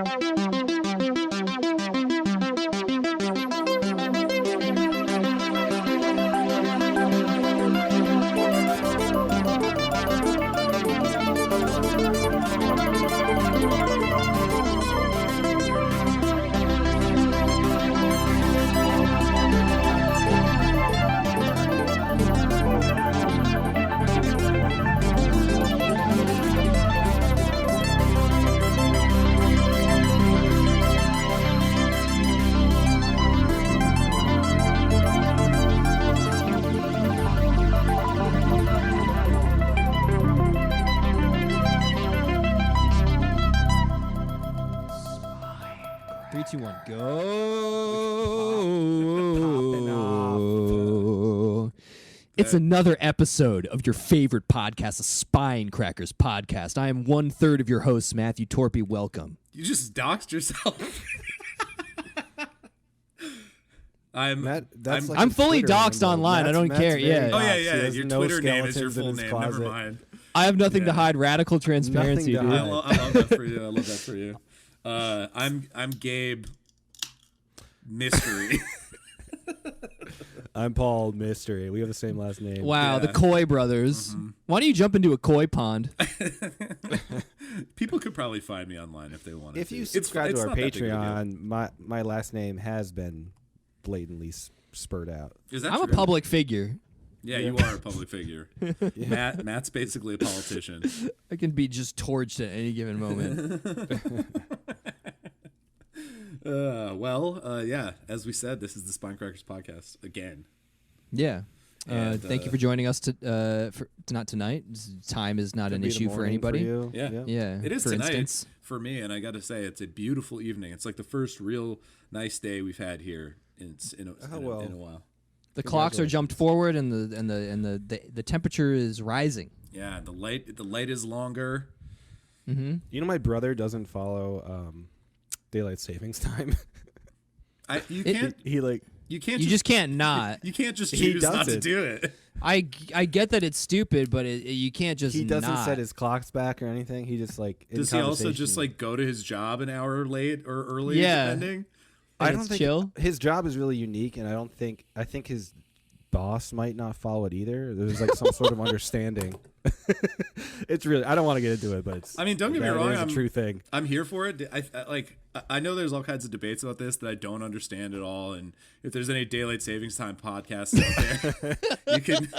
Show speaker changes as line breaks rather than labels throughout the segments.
3, 2, 1, go. It's another episode of your favorite podcast, the Spine Crackers podcast. I am 1/3 of your host, Matthew Torpy. Welcome.
You just doxed yourself. I'm
fully doxed online. I don't care. Yeah.
Oh yeah. Your Twitter name is your full name. Never mind.
I have nothing to hide. Radical transparency, dude.
I love that for you. I'm Gabe Mystery.
I'm Paul Mystery. We have the same last name.
Wow, the Koi brothers. Mm-hmm. Why don't you jump into a koi pond?
People could probably find me online if they wanted.
If you subscribe to our Patreon, my last name has been blatantly spurred out.
Is that
I'm
true?
a public figure.
Yeah, you are a public figure. Yeah. Matt's basically a politician.
I can be just torched at any given moment.
Yeah. As we said, this is the Spine Crackers podcast again.
Yeah. Thank you for joining us. Not tonight. Time is not an issue for anybody.
For
yeah. It is
for
tonight
instance.
For me, and I got to say, it's a beautiful evening. It's like the first real nice day we've had here in a while.
The clocks are jumped forward, and the temperature is rising.
Yeah, the light is longer.
Mm-hmm.
You know, my brother doesn't follow daylight savings time.
You just can't not. You can't just choose not to do it.
I get that it's stupid, but you can't just.
He doesn't set his clocks back or anything. He just
does he also just go to his job an hour late or early?
Yeah.
Depending.
I don't think
chill.
His job is really unique, and I think his boss might not follow it either. There's some sort of understanding. It's really, I don't want to get into it, but it's.
I mean, don't get me wrong.
It's a true thing.
I'm here for it. I know there's all kinds of debates about this that I don't understand at all. And if there's any daylight savings time podcasts out there, you can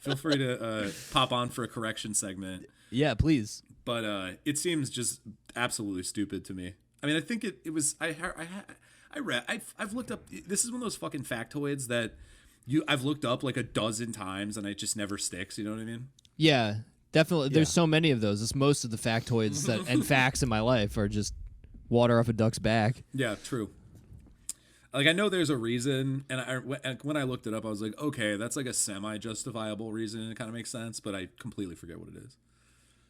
feel free to pop on for a correction segment.
Yeah, please.
But it seems just absolutely stupid to me. I mean, I think it was. I've looked up. This is one of those fucking factoids that I've looked up like a dozen times and it just never sticks. You know what I mean?
Yeah, definitely. There's so many of those. It's most of the factoids and facts in my life are just water off a duck's back.
Yeah, true. I know there's a reason, and when I looked it up, I was like, okay, that's like a semi-justifiable reason. It kind of makes sense, but I completely forget what it is.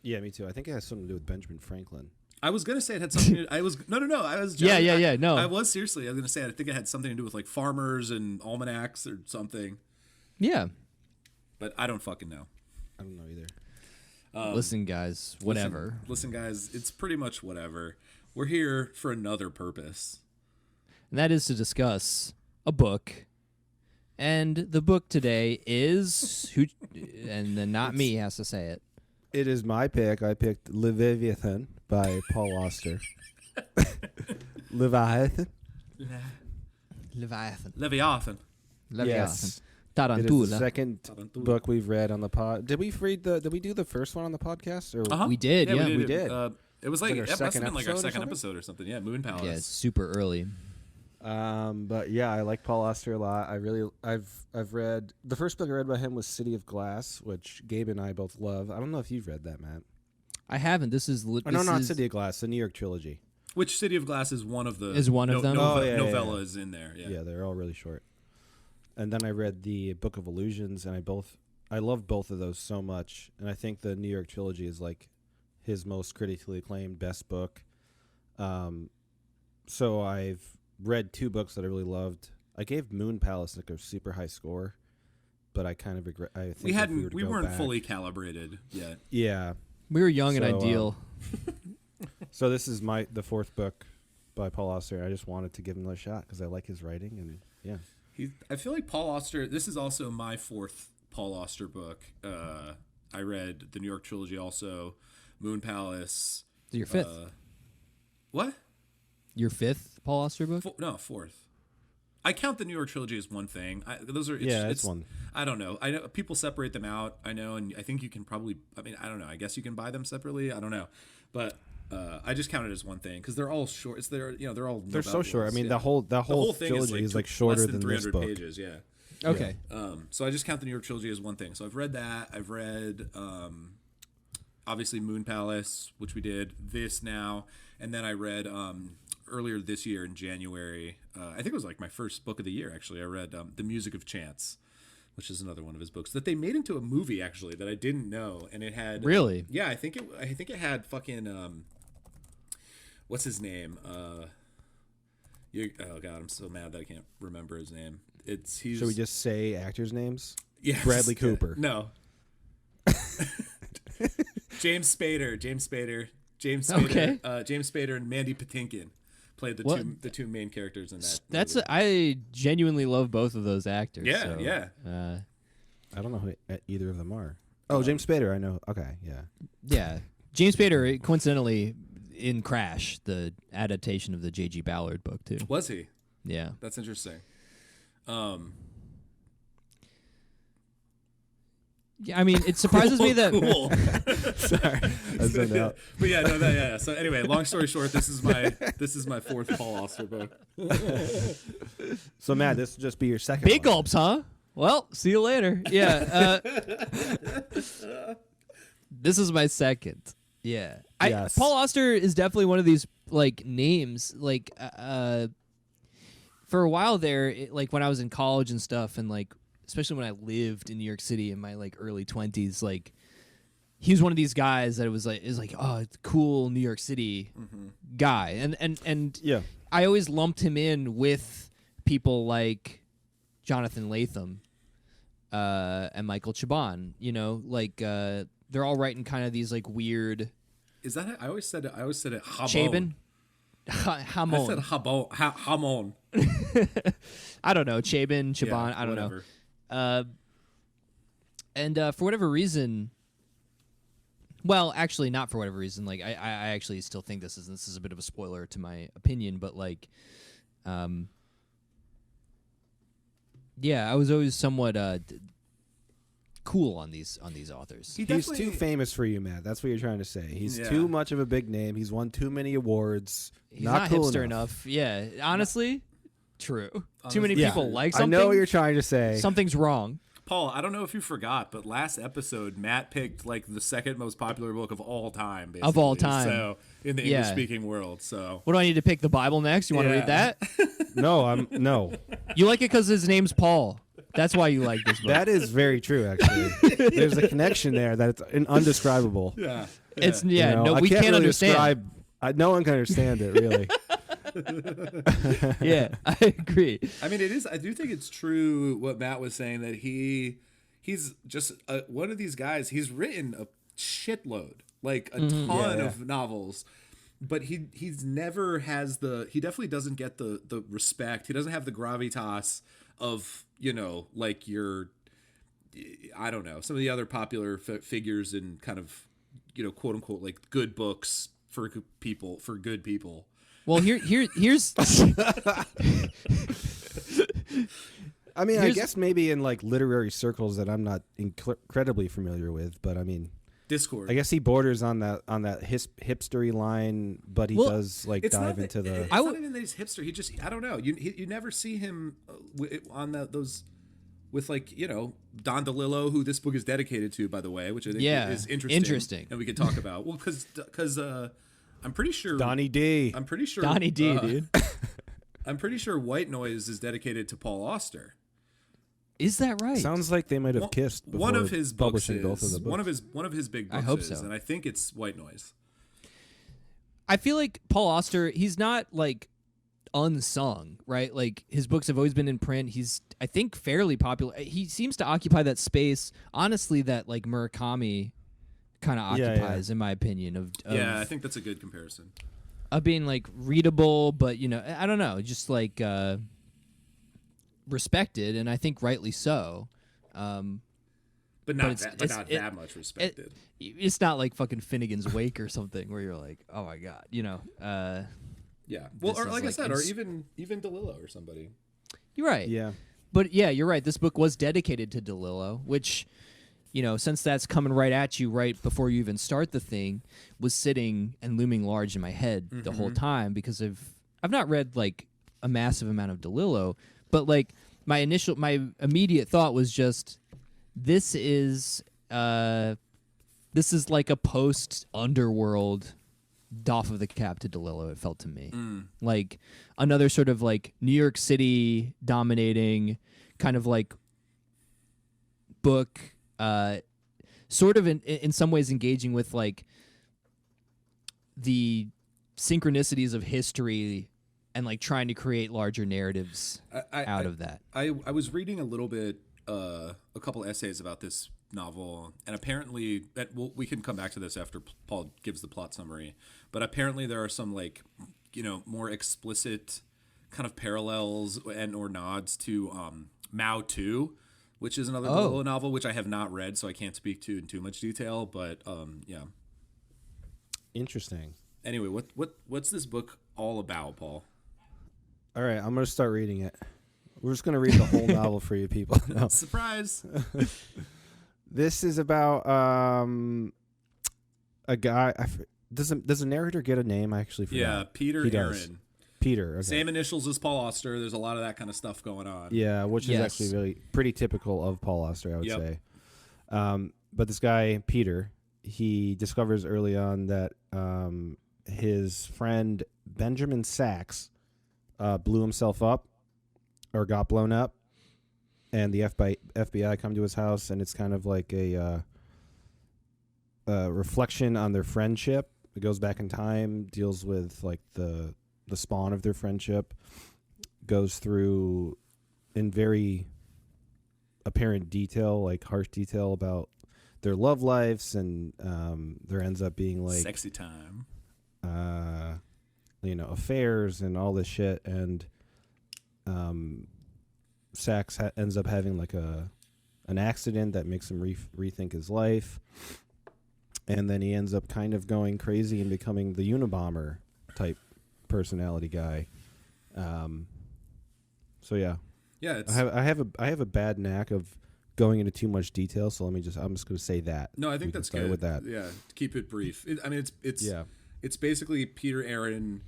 Yeah, me too. I think it has something to do with Benjamin Franklin.
I was gonna say it had something to do. I was no. I was
joking. No.
I was seriously. I was gonna say I think it had something to do with farmers and almanacs or something.
Yeah,
but I don't fucking know.
I don't know either.
Listen, guys. Whatever.
Listen, guys. It's pretty much whatever. We're here for another purpose,
and that is to discuss a book. And the book today is who, and then not me has to say it.
It is my pick. I picked Leviathan by Paul Auster. Leviathan.
Yes.
Tarantula. It is the second book we've read on the pod. Did we do the first one on the podcast? Or
We did. Yeah,
we did. It was it must have been our second episode or something. Yeah, Moon Palace.
Yeah, it's super early.
But yeah, I like Paul Auster a lot. I've read the first book I read by him was City of Glass, which Gabe and I both love. I don't know if you've read that, Matt.
I haven't. This is
not City of Glass, the New York trilogy.
Which City of Glass is one of the
them?
Novella is in there.
Yeah, they're all really short. And then I read the Book of Illusions, and I love both of those so much. And I think the New York trilogy is his most critically acclaimed best book. So I've read two books that I really loved. I gave Moon Palace a super high score, but I kind of regret. I think
we weren't fully calibrated yet.
Yeah,
we were young and ideal.
So this is the fourth book by Paul Auster. I just wanted to give him a shot because I like his writing, and yeah.
I feel like Paul Auster. This is also my fourth Paul Auster book. I read the New York trilogy, also Moon Palace.
Your fifth.
What?
Your fifth Paul Auster book?
No, fourth. I count the New York trilogy as one thing.
It's one.
I don't know. I know people separate them out. I know, and I think you can probably. I mean, I don't know. I guess you can buy them separately. I don't know, but. I just count it as one thing because they're all short. They're all
so short. I mean, the whole thing trilogy is like shorter than
300
this book.
pages. Yeah.
Okay.
So I just count the New York trilogy as one thing. So I've read that. I've read obviously Moon Palace, which we did this now, and then I read earlier this year in January. I think it was like my first book of the year. Actually, I read The Music of Chance, which is another one of his books that they made into a movie actually that I didn't know, and it had
really.
Yeah, I think it had fucking. What's his name? Oh god, I'm so mad that I can't remember his name. Should
we just say actors' names?
Yeah,
Bradley Cooper.
No. James Spader.
Okay.
James Spader and Mandy Patinkin played the two main characters in that.
I genuinely love both of those actors.
Yeah,
so,
yeah.
I don't know who either of them are. Oh, James Spader. I know. Okay, yeah.
Yeah, James Spader, coincidentally, in Crash, the adaptation of the J.G. Ballard book too.
Was he?
Yeah,
that's interesting.
Yeah, I mean, it surprises me that.
Cool.
Sorry, I zoned out.
But yeah, no, yeah. So anyway, long story short, this is my fourth Paul Auster book.
So Matt, this will just be your second.
Big
one.
gulps, huh? Well, see you later. Yeah. This is my second. Yeah.
Yes.
Paul Auster is definitely one of these like names. Like, for a while there, like when I was in college and stuff, and like especially when I lived in New York City in my like early 20s, like he was one of these guys that was like, oh, it's cool New York City guy, and
yeah,
I always lumped him in with people like Jonathan Latham and Michael Chabon. You know, like they're all writing kind of these like weird.
Is that it? I always said it.
Chabon. Hamon.
I said Hamon.
I don't know. Chabon, Chabon.
Yeah,
I don't
whatever.
know. And for whatever reason, well, actually, not for whatever reason. Like, I actually still think this is a bit of a spoiler to my opinion, but like, yeah, I was always somewhat cool on these authors.
He's too famous for you, Matt. That's what you're trying to say. He's too much of a big name. He's won too many awards.
He's not
cool
hipster
enough.
Yeah, honestly, true. Too many people like something.
I know what you're trying to say.
Something's wrong.
Paul, I don't know if you forgot, but last episode Matt picked like the second most popular book of all time, basically.
Of all time.
So in the English speaking world. So
what do I need to pick? The Bible next? You want to read that?
No.
You like it because his name's Paul. That's why you like this book.
That is very true, actually. There's a connection there that's undescribable.
Yeah.
It's
we can't
really
understand. No one can understand it, really.
Yeah, I agree.
I mean, it is. I do think it's true what Matt was saying, that he's just one of these guys. He's written a shitload, like a ton of novels, but he's never has he definitely doesn't get the respect. He doesn't have the gravitas of, like I don't know, some of the other popular figures in kind of, quote unquote, like good books for good people.
Well, here's.
I mean, I guess maybe in like literary circles that I'm not incredibly familiar with, but I mean,
Discord.
I guess he borders on that hipstery line, but he does like dive into the.
It's not even that he's hipster. He just, I don't know. You never see him on those with like Don DeLillo, who this book is dedicated to, by the way, which I think is interesting, and we could talk about. Well, because I'm pretty sure
Donnie D.
I'm pretty sure
Donnie D, dude.
I'm pretty sure White Noise is dedicated to Paul Auster.
Is that right?
Sounds like they might have kissed before
one of his books
publishing both of the books.
one of his big books.
I hope
is,
so.
and I think it's White Noise.
I feel like Paul Auster, he's not like unsung, right? Like his books have always been in print. He's, I think, fairly popular. He seems to occupy that space, honestly, that like Murakami kind of occupies, in my opinion. Of
I think that's a good comparison.
of being like readable, but I don't know, just like respected, and I think rightly so.
But not that much respected.
It's not like fucking Finnegan's Wake or something where you're like, oh my god,
Yeah. Well, or like I said, or even DeLillo or somebody.
You're right.
Yeah.
But yeah, you're right. This book was dedicated to DeLillo, which, since that's coming right at you right before you even start the thing, was sitting and looming large in my head the whole time, because I've not read like a massive amount of DeLillo, but like my immediate thought was just, this is like a post Underworld doff of the cap to DeLillo, it felt to me. Like another sort of like New York City dominating kind of like book, sort of in some ways engaging with like the synchronicities of history and like trying to create larger narratives out of that.
I was reading a little bit, a couple essays about this novel, and apparently we can come back to this after Paul gives the plot summary, but apparently there are some like more explicit kind of parallels and or nods to Mao 2, which is another DeLillo novel which I have not read, so I can't speak to in too much detail, but yeah.
Interesting.
Anyway, what's this book all about, Paul?
All right, I'm going to start reading it. We're just going to read the whole novel for you people. No.
Surprise.
This is about a guy. Does a narrator get a name? I actually forgot.
Yeah, Peter Aaron.
Peter. Okay.
Same initials as Paul Auster. There's a lot of that kind of stuff going on.
Yeah, which is actually really pretty typical of Paul Auster, I would say. But this guy, Peter, he discovers early on that his friend Benjamin Sachs blew himself up or got blown up. And the FBI come to his house, and it's kind of like a reflection on their friendship. It goes back in time, deals with like the spawn of their friendship, goes through in very apparent detail, like harsh detail about their love lives, and there ends up being like
sexy time,
affairs and all this shit, and Sachs ends up having like an accident that makes him rethink his life, and then he ends up kind of going crazy and becoming the Unabomber type personality guy. So yeah, I have a bad knack of going into too much detail, so I'm just going to say that.
No, I think that's good.
With that,
yeah, keep it brief. It's basically Peter Aaron.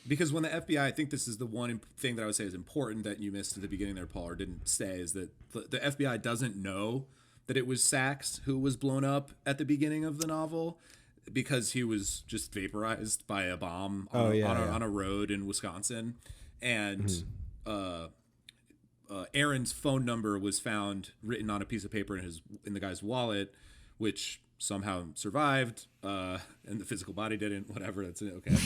Because when the FBI, I think this is the one thing that I would say is important that you missed at the beginning there, Paul, or didn't say, is that the FBI doesn't know that it was Sachs who was blown up at the beginning of the novel, because he was just vaporized by a bomb on a road in Wisconsin. And Aaron's phone number was found written on a piece of paper in the guy's wallet, which somehow survived, and the physical body didn't, whatever, that's it, okay.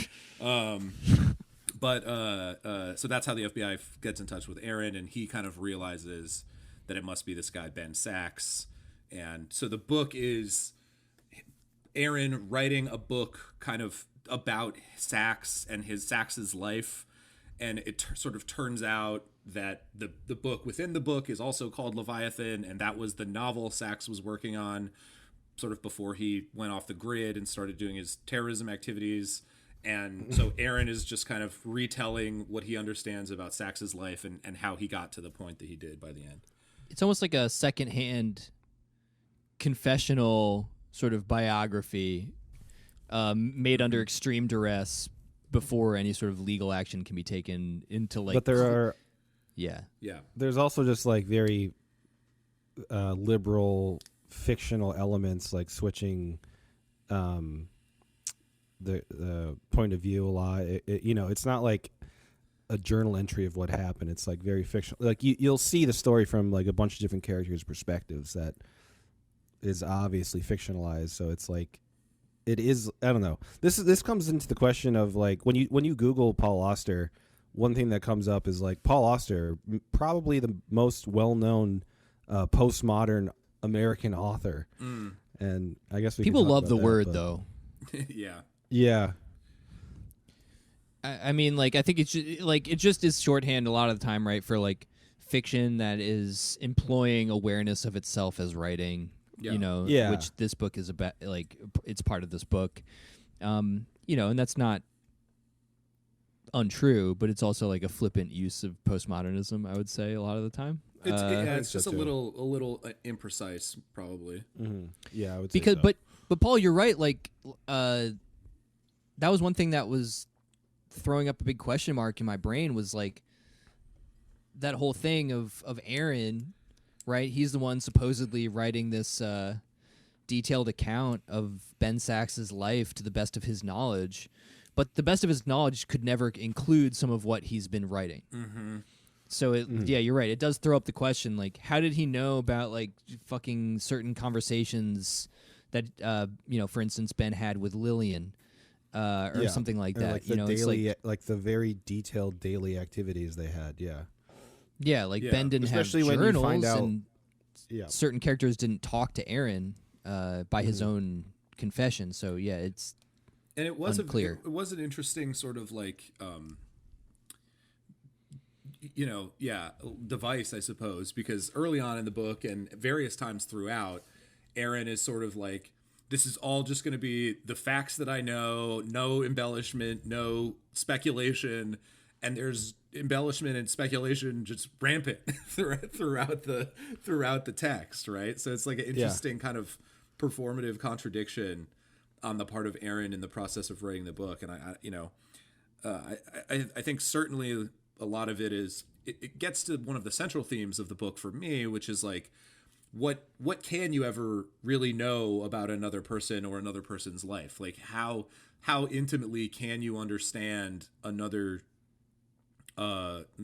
So that's how the FBI gets in touch with Aaron, and he kind of realizes that it must be this guy, Ben Sachs. And so the book is Aaron writing a book kind of about Sachs and Sachs's life, and it sort of turns out that the book within the book is also called Leviathan, and that was the novel Sachs was working on sort of before he went off the grid and started doing his terrorism activities. And so Aaron is just kind of retelling what he understands about Sachs's life and how he got to the point that he did by the end.
It's almost like a secondhand confessional sort of biography made under extreme duress before any sort of legal action can be taken into like.
But there are.
Yeah.
There's also just like very liberal fictional elements, like switching the point of view a lot. It's not like a journal entry of what happened. It's like very fictional. Like you'll see the story from like a bunch of different characters' perspectives that is obviously fictionalized. So it's like it is. I don't know. This comes into the question of like when you Google Paul Auster, one thing that comes up is like Paul Auster, probably the most well-known postmodern American author. And I guess
people love the word though.
Yeah.
Yeah.
I mean, like, I think it's like it just is shorthand a lot of the time, right, for like fiction that is employing awareness of itself as writing.
Yeah.
You know,
Yeah.
which this book is about. Like, it's part of this book. You know, and that's not untrue, but it's also like a flippant use of postmodernism, I would say, a lot of the time.
It's
so
just a
too.
little imprecise, probably.
Mm-hmm. Yeah, I would say
Because,
so.
but Paul, you're right. Like, that was one thing that was throwing up a big question mark in my brain, was like that whole thing of Aaron, right? He's the one supposedly writing this detailed account of Ben Sax's life to the best of his knowledge, but the best of his knowledge could never include some of what he's been writing.
Mm-hmm.
So yeah, you're right. It does throw up the question, like, how did he know about like fucking certain conversations that you know, for instance, Ben had with Lillian, or something like that.
Like
you
the
know,
daily,
it's
like the very detailed daily activities they had. Yeah.
like
Yeah.
Ben didn't
Especially
have
when you
journals,
find out-
and
Yeah.
certain characters didn't talk to Aaron by his own confession. So yeah, it's
And it was
unclear.
It was an interesting sort of like you know, device, I suppose, because early on in the book and various times throughout, Aaron is sort of like, this is all just going to be the facts that I know, no embellishment, no speculation, and there's embellishment and speculation just rampant throughout the text, right? So it's like an interesting kind of performative contradiction on the part of Aaron in the process of writing the book. And I think certainly a lot of it is, it gets to one of the central themes of the book for me, which is like, what can you ever really know about another person or another person's life? Like how intimately can you understand another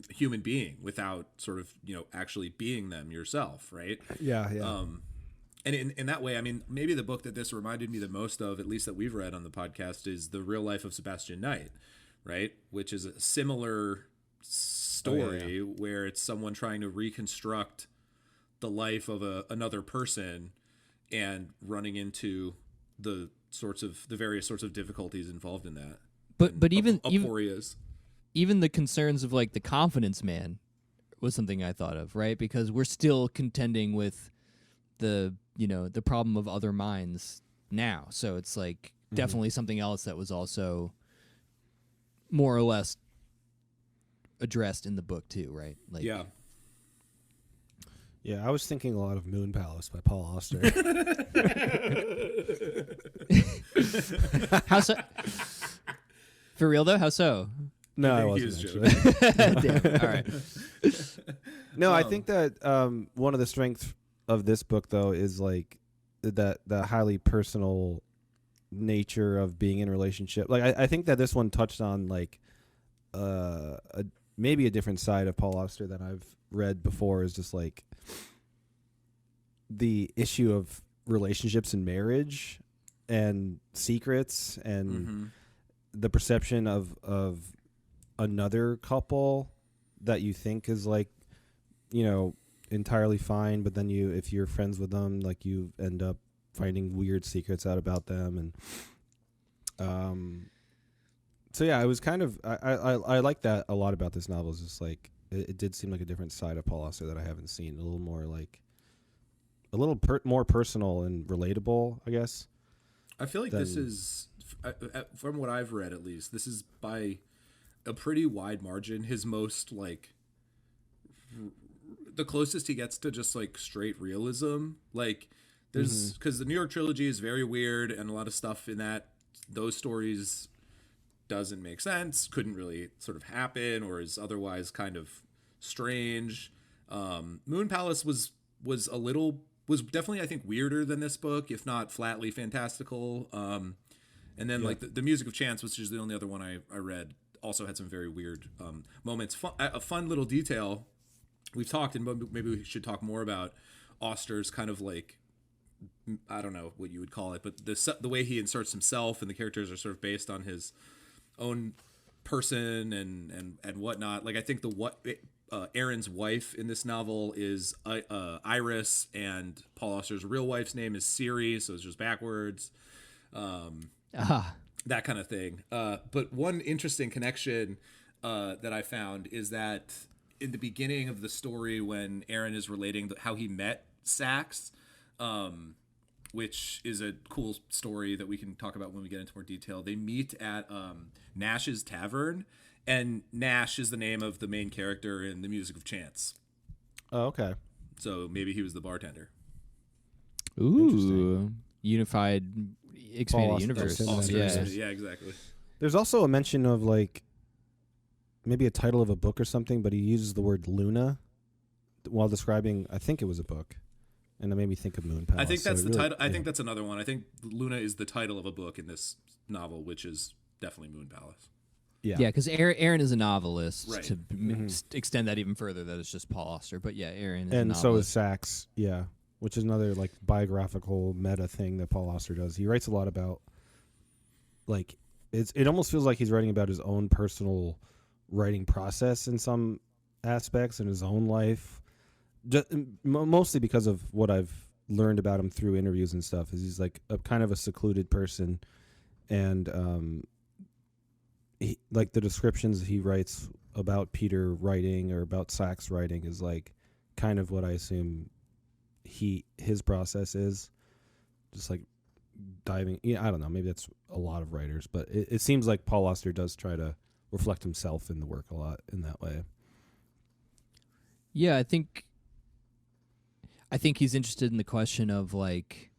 human being without sort of, you know, actually being them yourself, right?
Yeah.
And in that way, I mean, maybe the book that this reminded me the most of, at least that we've read on the podcast, is The Real Life of Sebastian Knight, right? Which is a similar story where it's someone trying to reconstruct the life of another person and running into the various sorts of difficulties involved in that.
But even
aporias.
even the concerns of like the confidence man was something I thought of, right? Because we're still contending with the problem of other minds now. So it's like definitely something else that was also more or less addressed in the book too, right? Like,
Yeah, I was thinking a lot of Moon Palace by Paul Auster.
how so? For real though, how so?
No, I
He
wasn't
was
actually.
Damn. All right.
No, I think that one of the strengths of this book, though, is like that highly personal nature of being in a relationship. Like, I think that this one touched on like maybe a different side of Paul Auster than I've read before. Is just like the issue of relationships and marriage and secrets and the perception of another couple that you think is like, you know, entirely fine, but then if you're friends with them, like you end up finding weird secrets out about them. And so yeah, it was kind of I like that a lot about this novel. Is just like it did seem like a different side of Paul Auster that I haven't seen. A little more like more personal and relatable, I guess.
I feel like this is, from what I've read at least, this is by a pretty wide margin his most like the closest he gets to just like straight realism. Like there's because the New York trilogy is very weird and a lot of stuff in those stories doesn't make sense, couldn't really sort of happen, or is otherwise kind of strange. Moon Palace was definitely, I think, weirder than this book, if not flatly fantastical. And then like the Music of Chance, which is the only other one I read, also had some very weird moments. A fun little detail we've talked, and maybe we should talk more about Auster's kind of like, I don't know what you would call it, but the way he inserts himself and the characters are sort of based on his own person and whatnot. Like I think Aaron's wife in this novel is Iris, and Paul Auster's real wife's name is Siri, so it's just backwards. that kind of thing. But one interesting connection that I found is that in the beginning of the story, when Aaron is relating how he met Sax, which is a cool story that we can talk about when we get into more detail. They meet at Nash's Tavern, and Nash is the name of the main character in The Music of Chance.
Oh, okay.
So maybe he was the bartender.
Ooh, unified, expanded universe.
Yeah, exactly.
There's also a mention of like maybe a title of a book or something, but he uses the word Luna while describing. I think it was a book. And it made me think of Moon Palace.
I think that's the title. I think that's another one. I think Luna is the title of a book in this novel, which is definitely Moon Palace.
Yeah, because Aaron is a novelist.
Right.
To extend that even further, that it's just Paul Auster. But yeah, Aaron is
and
a novelist.
so is Sax. Yeah, which is another like biographical meta thing that Paul Auster does. He writes a lot about like it almost feels like he's writing about his own personal writing process in some aspects in his own life. Just, mostly because of what I've learned about him through interviews and stuff, is he's like a kind of a secluded person, and he, like the descriptions he writes about Peter writing or about Sax writing is like kind of what I assume his process is, just like diving. Yeah, I don't know. Maybe that's a lot of writers, but it seems like Paul Auster does try to reflect himself in the work a lot in that way.
Yeah, I think he's interested in the question of like,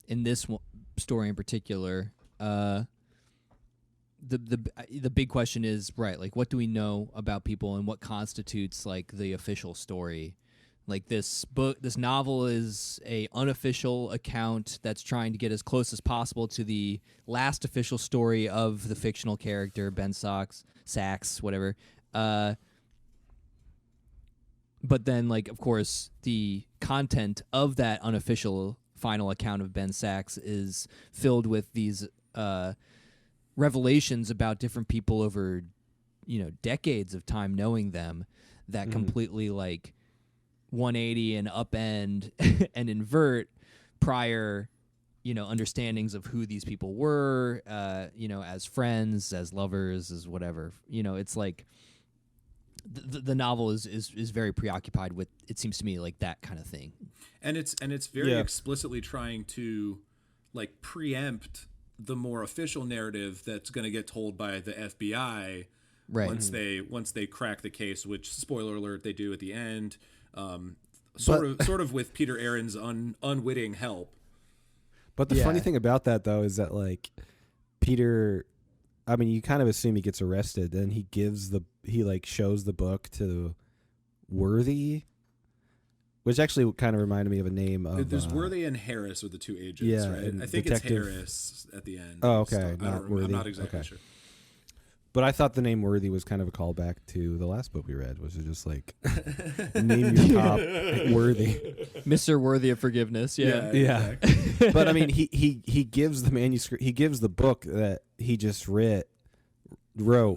in this story in particular, the big question is, right, like what do we know about people and what constitutes like the official story? Like this novel is a unofficial account that's trying to get as close as possible to the last official story of the fictional character Ben Sax, whatever. But then, like, of course, the content of that unofficial final account of Ben Sax is filled with these revelations about different people over, decades of time knowing them that completely, like, 180 and upend and invert prior, understandings of who these people were, as friends, as lovers, as whatever. It's like the novel is very preoccupied with, it seems to me, like that kind of thing.
And it's very explicitly trying to like preempt the more official narrative that's going to get told by the FBI once they crack the case, which, spoiler alert, they do at the end. Sort of with Peter Aaron's unwitting help.
But the funny thing about that, though, is that like Peter, I mean, you kind of assume he gets arrested, and he shows the book to Worthy, which actually kind of reminded me of a name of.
There's Worthy and Harris are the two agents, right? I think it's Harris at the end.
Oh, okay, not Worthy.
I'm not exactly sure.
But I thought the name Worthy was kind of a callback to the last book we read, which is just like name your cop Worthy,
Mr. Worthy of Forgiveness. Yeah.
Exactly. But I mean, he gives the manuscript, he gives the book that he just wrote. I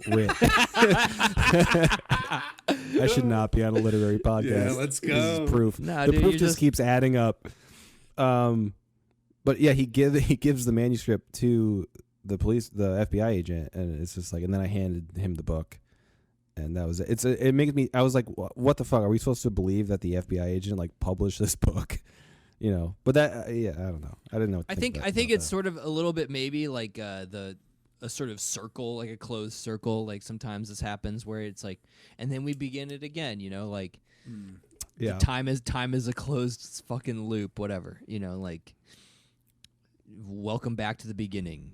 should not be on a literary podcast.
Yeah, let's go.
This is proof.
Nah,
the
dude,
proof just keeps adding up. But yeah, he gives the manuscript to the FBI agent, and it's just like, and then I handed him the book, and that was it. It makes me. I was like, what the fuck? Are we supposed to believe that the FBI agent like published this book? But that, I don't know. I didn't know.
I think it's sort of a little bit maybe like a sort of circle, like a closed circle. Like sometimes this happens where it's like, and then we begin it again. Like, time is a closed fucking loop. Whatever. Like, welcome back to the beginning.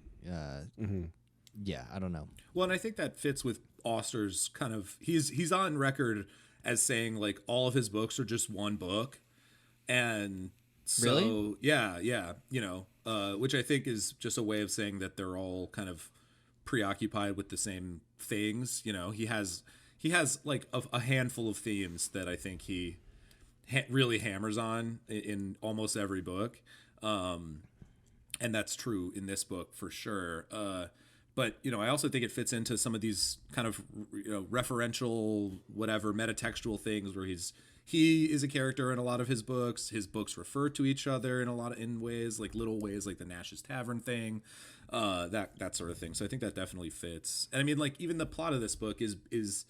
Yeah, I don't know.
Well, and I think that fits with Auster's kind of, he's on record as saying like all of his books are just one book, and so
really?
yeah, which I think is just a way of saying that they're all kind of preoccupied with the same things. He has like a handful of themes that I think he really hammers on in almost every book. And that's true in this book for sure. But, I also think it fits into some of these kind of, referential, whatever, metatextual things where he is a character in a lot of his books. His books refer to each other in ways, like little ways, like the Nash's Tavern thing. that sort of thing. So I think that definitely fits. And I mean, like, even the plot of this book is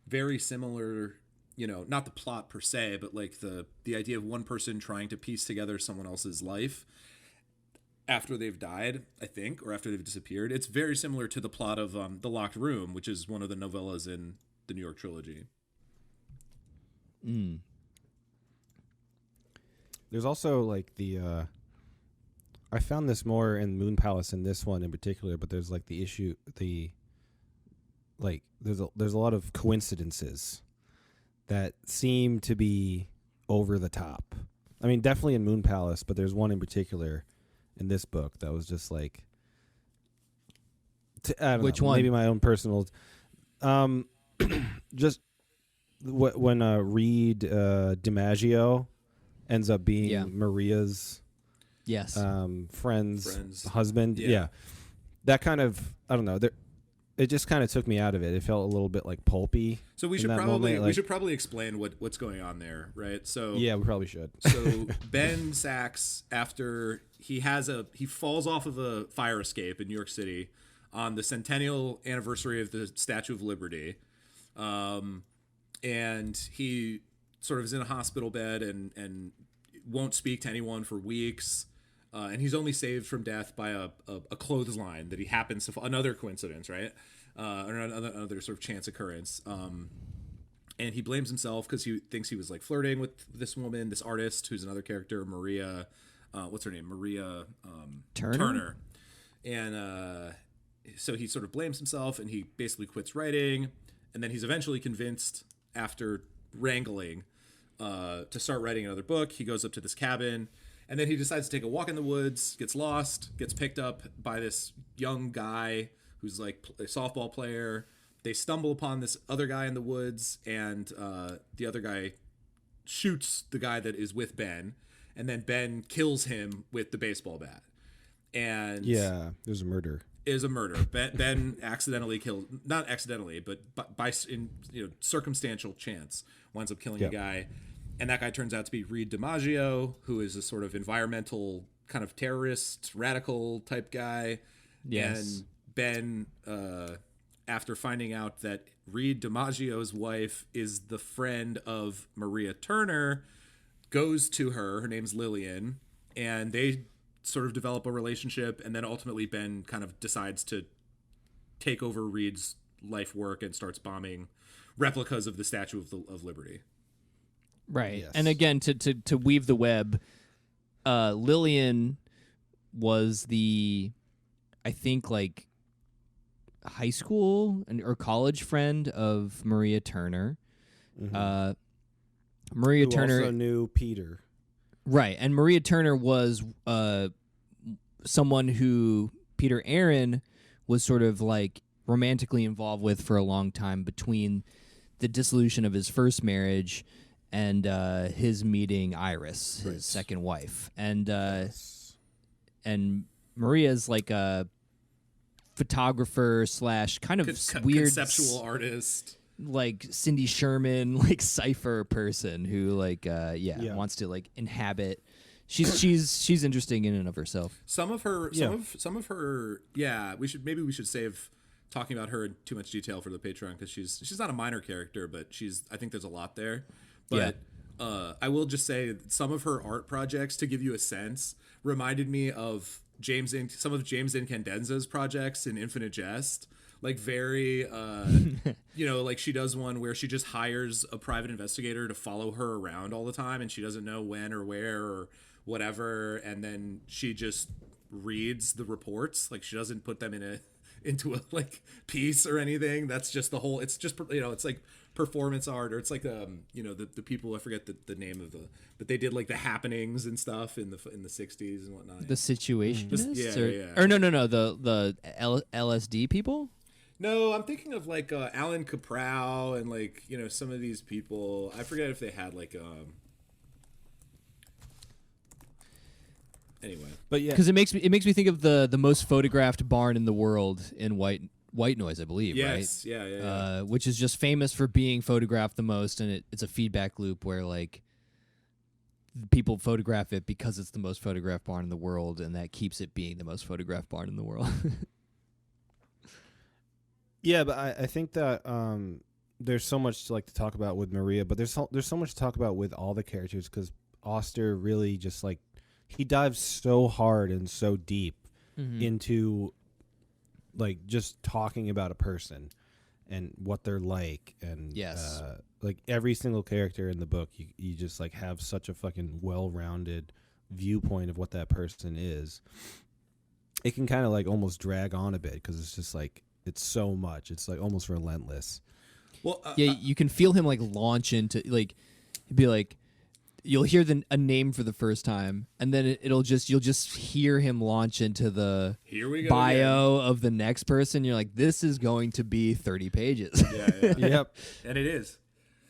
very similar. You know, not the plot per se, but like the idea of one person trying to piece together someone else's life after they've died, I think, or after they've disappeared. It's very similar to the plot of The Locked Room, which is one of the novellas in the New York trilogy.
There's also like I found this more in Moon Palace in this one in particular, but there's like the issue, there's a lot of coincidences that seem to be over the top. I mean, definitely in Moon Palace, but there's one in particular in this book that was just like, I don't
Which
know,
one?
maybe my own personal, just when Reed DiMaggio ends up being Maria's friend's husband. Yeah. That kind of, I don't know, it just kind of took me out of it. It felt a little bit like pulpy.
So we should probably explain what's going on there, right? So
yeah, we probably should.
So Ben Sachs, after he falls off of a fire escape in New York City on the centennial anniversary of the Statue of Liberty, and he sort of is in a hospital bed and won't speak to anyone for weeks. And he's only saved from death by a clothesline that he happens to another coincidence, right? Or another sort of chance occurrence. And he blames himself because he thinks he was like flirting with this woman, this artist who's another character, Maria. What's her name? Maria Turner. And so he sort of blames himself, and he basically quits writing. And then he's eventually convinced, after wrangling, to start writing another book. He goes up to this cabin. And then he decides to take a walk in the woods, gets lost, gets picked up by this young guy who's like a softball player. They stumble upon this other guy in the woods, and the other guy shoots the guy that is with Ben, and then Ben kills him with the baseball bat. And
yeah, there's a murder.
Is a murder. Ben accidentally killed, not accidentally, but by circumstantial chance, winds up killing a guy. And that guy turns out to be Reed DiMaggio, who is a sort of environmental kind of terrorist, radical type guy. Yes. And Ben, after finding out that Reed DiMaggio's wife is the friend of Maria Turner, goes to her. Her name's Lillian. And they sort of develop a relationship. And then ultimately Ben kind of decides to take over Reed's life work and starts bombing replicas of the Statue of Liberty.
Right.
Yes.
And again, to weave the web, Lillian was I think, like, high school or college friend of Maria Turner.
Mm-hmm.
Maria
Who
Turner
also knew Peter.
Right. And Maria Turner was someone who Peter Aaron was sort of like romantically involved with for a long time between the dissolution of his first marriage and his meeting Iris, his second wife. And and Maria's like a photographer / kind of weird
conceptual artist,
like Cindy Sherman, like cipher person who like wants to like inhabit. She's interesting in and of herself.
Some of her we should save talking about her in too much detail for the Patreon, because she's not a minor character, but I think there's a lot there. But I will just say that some of her art projects, to give you a sense, reminded me of some of James Incandenza's projects in Infinite Jest. Like very, like she does one where she just hires a private investigator to follow her around all the time, and she doesn't know when or where or whatever, and then she just reads the reports. Like she doesn't put them into a like piece or anything. That's just the whole. It's just it's like performance art, or it's like the people, I forget the name of but they did like the happenings and stuff in the 60s and whatnot.
The Situationists,
yeah.
Or no, the LSD people.
No, I'm thinking of like Alan Caprow and like some of these people. I forget if they had like anyway.
But yeah, because it makes me think of the most photographed barn in the world in White Noise, I believe.
Yes,
right?
Yeah.
Which is just famous for being photographed the most, and it's a feedback loop where like people photograph it because it's the most photographed barn in the world, and that keeps it being the most photographed barn in the world.
Yeah, but I think that there's so much to talk about with Maria, but there's so much to talk about with all the characters, because Auster really just he dives so hard and so deep into just talking about a person and what they're like, and
yes,
every single character in the book, you just have such a fucking well-rounded viewpoint of what that person is. It can kind of almost drag on a bit because it's just it's so much. It's almost relentless.
Well,
yeah, you can feel him launch into he'd be you'll hear a name for the first time, and then you'll just hear him launch into the
here we go
bio of the next person. You're like, this is going to be 30 pages.
Yeah.
Yep,
and it is.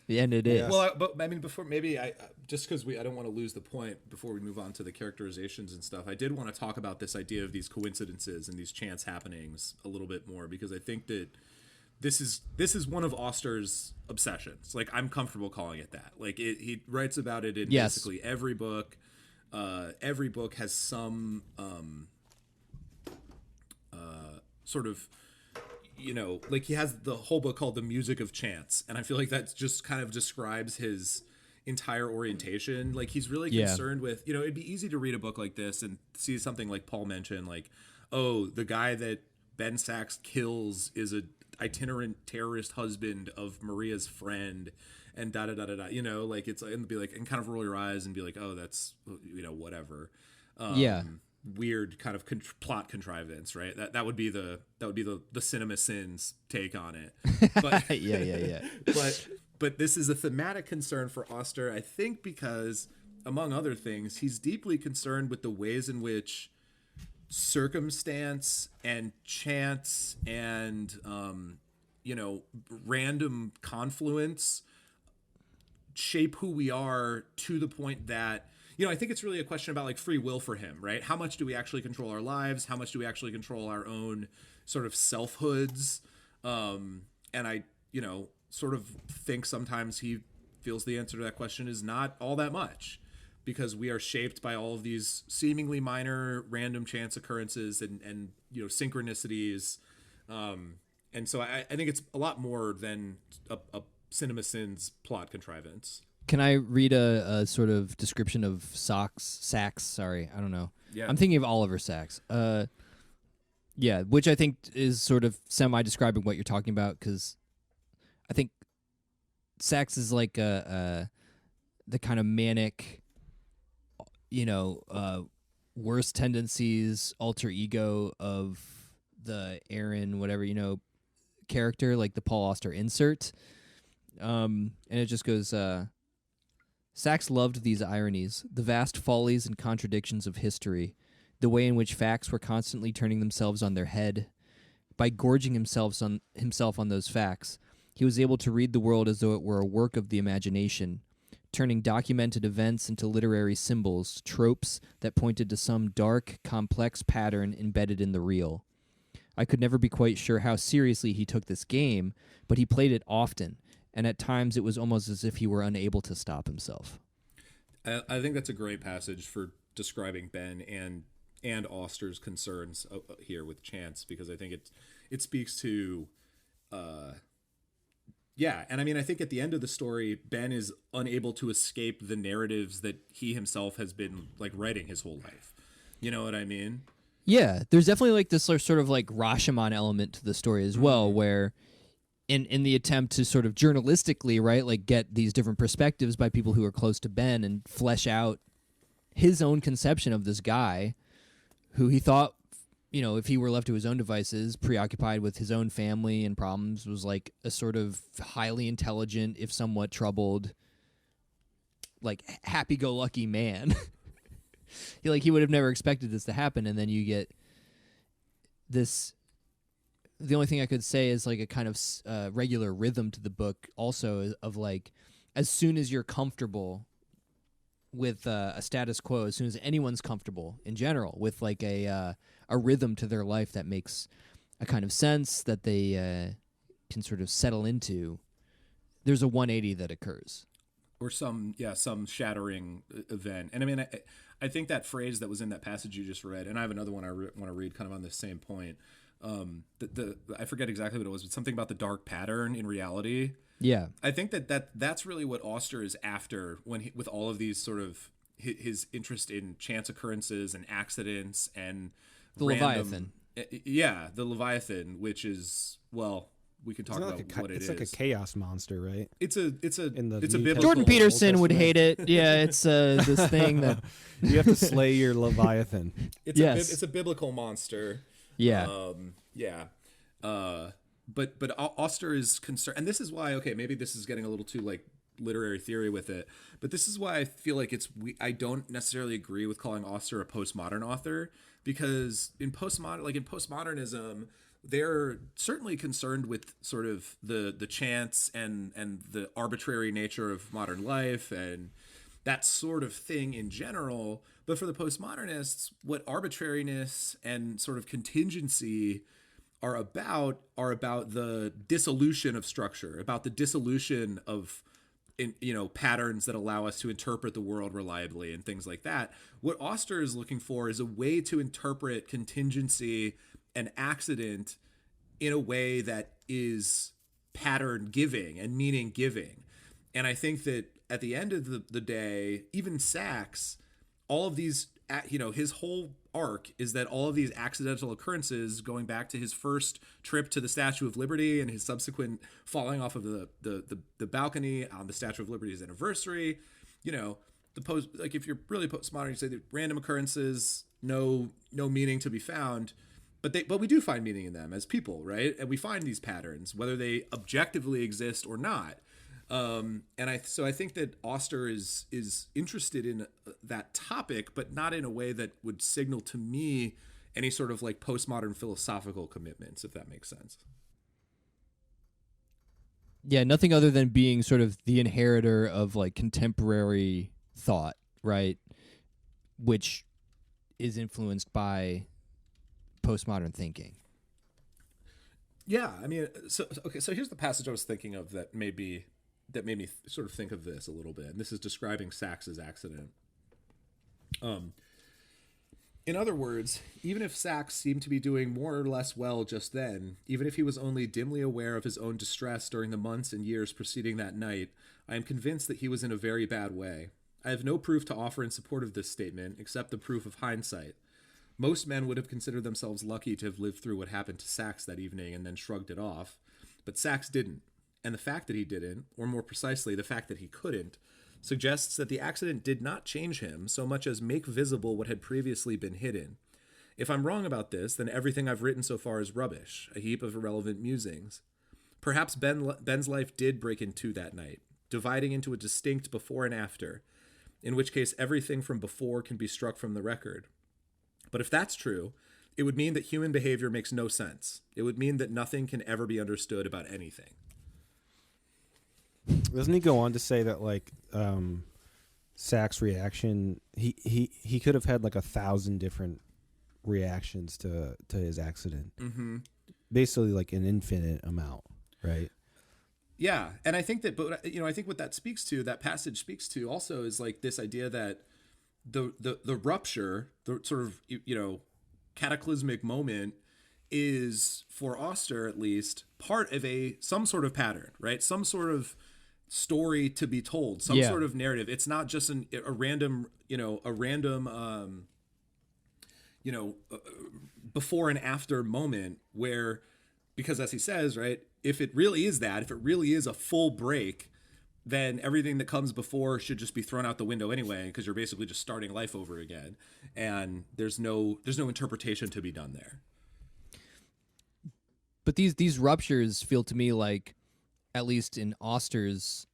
And it is.
Well, but I mean, before maybe just because I don't want to lose the point before we move on to the characterizations and stuff. I did want to talk about this idea of these coincidences and these chance happenings a little bit more, because I think that this is one of Auster's obsessions. I'm comfortable calling it that. He writes about it in basically every book. Every book has some sort of, he has the whole book called The Music of Chance, and I feel like that just kind of describes his entire orientation. He's really concerned with, it'd be easy to read a book like this and see something like Paul mentioned, oh, the guy that Ben Sachs kills is a itinerant terrorist husband of Maria's friend, and da da da da da. It's and be and kind of roll your eyes and be oh, that's whatever. Weird kind of plot contrivance, right? That would be the Cinema Sins take on it. But
yeah.
But this is a thematic concern for Auster, I think, because among other things, he's deeply concerned with the ways in which circumstance and chance and random confluence shape who we are, to the point that I think it's really a question about free will for him, right? How much do we actually control our lives? How much do we actually control our own sort of selfhoods? And I sort of think sometimes he feels the answer to that question is not all that much, because we are shaped by all of these seemingly minor random chance occurrences and synchronicities. And so I think it's a lot more than a Cinema Sins plot contrivance.
Can I read a sort of description of Sachs? Sorry, I don't know.
Yeah.
I'm thinking of Oliver Sacks. Which I think is sort of semi-describing what you're talking about, because I think Sachs is the kind of manic, worst tendencies, alter ego of the Aaron, whatever, character, like the Paul Auster insert. And it just goes, Sachs loved these ironies, the vast follies and contradictions of history, the way in which facts were constantly turning themselves on their head. By gorging himself on those facts, he was able to read the world as though it were a work of the imagination, turning documented events into literary symbols, tropes that pointed to some dark, complex pattern embedded in the real. I could never be quite sure how seriously he took this game, but he played it often, and at times it was almost as if he were unable to stop himself.
I think that's a great passage for describing Ben and Auster's concerns here with chance, because I think it speaks to and I mean, I think at the end of the story, Ben is unable to escape the narratives that he himself has been writing his whole life. You know what I mean?
Yeah, there's definitely this sort of Rashomon element to the story as well, where in the attempt to sort of journalistically, right, get these different perspectives by people who are close to Ben and flesh out his own conception of this guy who he thought, if he were left to his own devices, preoccupied with his own family and problems, was a sort of highly intelligent, if somewhat troubled, happy-go-lucky man. He would have never expected this to happen, and then you get this. The only thing I could say is a kind of regular rhythm to the book, also of as soon as you're comfortable with a status quo, as soon as anyone's comfortable in general with a rhythm to their life that makes a kind of sense that they can sort of settle into, there's a 180 that occurs.
or some shattering event. And I mean, I think that phrase that was in that passage you just read, and I have another one I want to read kind of on the same point. I forget exactly what it was, but something about the dark pattern in reality.
Yeah,
I think that's really what Auster is after with all of these sort of his interest in chance occurrences and accidents and
the Leviathan.
Yeah, the Leviathan, which is, well, we can talk about what it is.
It's like a chaos monster, right?
It's a biblical.
Jordan Peterson would hate it. Yeah, it's this thing that
you have to slay your Leviathan.
It's a biblical monster.
Yeah.
But Auster is concerned, and this is why. Okay, maybe this is getting a little too like literary theory with it, but this is why I feel like I don't necessarily agree with calling Auster a postmodern author, because in postmodernism, they're certainly concerned with sort of the chance and the arbitrary nature of modern life and that sort of thing in general. But for the postmodernists, what arbitrariness and sort of contingency are about the dissolution of structure, about the dissolution of patterns that allow us to interpret the world reliably and things like that. What Auster is looking for is a way to interpret contingency and accident in a way that is pattern giving and meaning giving. And I think that at the end of the day, even Sachs, all of these, his whole arc is that all of these accidental occurrences, going back to his first trip to the Statue of Liberty and his subsequent falling off of the balcony on the Statue of Liberty's anniversary, if you're really postmodern, you say that random occurrences, no meaning to be found, but we do find meaning in them as people, right? And we find these patterns, whether they objectively exist or not. So I think that Auster is interested in that topic, but not in a way that would signal to me any sort of like postmodern philosophical commitments, if that makes sense.
Yeah, nothing other than being sort of the inheritor of like contemporary thought, right? Which is influenced by postmodern thinking.
Yeah, I mean, so here's the passage I was thinking of that made me sort of think of this a little bit. And this is describing Sachs's accident. In other words, even if Sachs seemed to be doing more or less well just then, even if he was only dimly aware of his own distress during the months and years preceding that night, I am convinced that he was in a very bad way. I have no proof to offer in support of this statement, except the proof of hindsight. Most men would have considered themselves lucky to have lived through what happened to Sachs that evening and then shrugged it off, but Sachs didn't. And the fact that he didn't, or more precisely, the fact that he couldn't, suggests that the accident did not change him so much as make visible what had previously been hidden. If I'm wrong about this, then everything I've written so far is rubbish, a heap of irrelevant musings. Perhaps Ben's life did break in two that night, dividing into a distinct before and after, in which case everything from before can be struck from the record. But if that's true, it would mean that human behavior makes no sense. It would mean that nothing can ever be understood about anything.
Doesn't he go on to say that like Sachs' reaction, he could have had like 1,000 different reactions to his accident. Mm-hmm. Basically like an infinite amount, right?
Yeah, and I think that, but I think what that passage speaks to also is like this idea that the rupture, the sort of cataclysmic moment, is for Auster at least part of some sort of pattern, right? Some sort of story to be told, some sort of narrative. It's not just a random before and after moment where, because as he says, right, if it really is a full break, then everything that comes before should just be thrown out the window anyway, because you're basically just starting life over again, and there's no interpretation to be done there.
But these ruptures feel to me like, at least in Auster's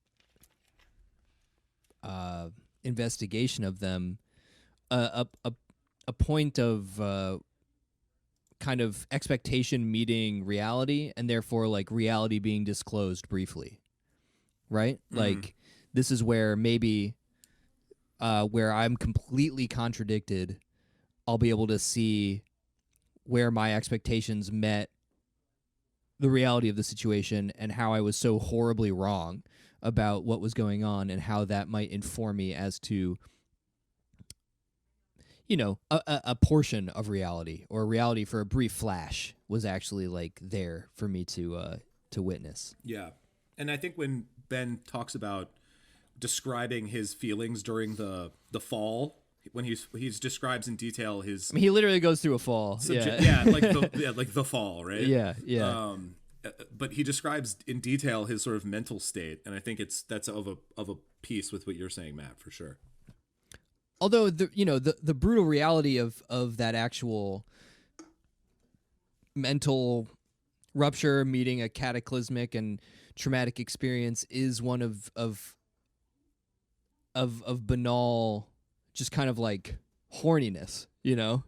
investigation of them, a point of kind of expectation meeting reality, and therefore like reality being disclosed briefly, right? Mm-hmm. Like this is where maybe where I'm completely contradicted, I'll be able to see where my expectations met the reality of the situation and how I was so horribly wrong about what was going on and how that might inform me as to, you know, a portion of reality, or reality for a brief flash was actually like there for me to witness.
Yeah. And I think when Ben talks about describing his feelings during the fall, when he's describes in detail his,
I mean, he literally goes through a fall.
like the fall, right?
Yeah.
But he describes in detail his sort of mental state, and I think that's of a piece with what you're saying, Matt, for sure.
Although the brutal reality of that actual mental rupture meeting a cataclysmic and traumatic experience is one of banal, just kind of like horniness, you know?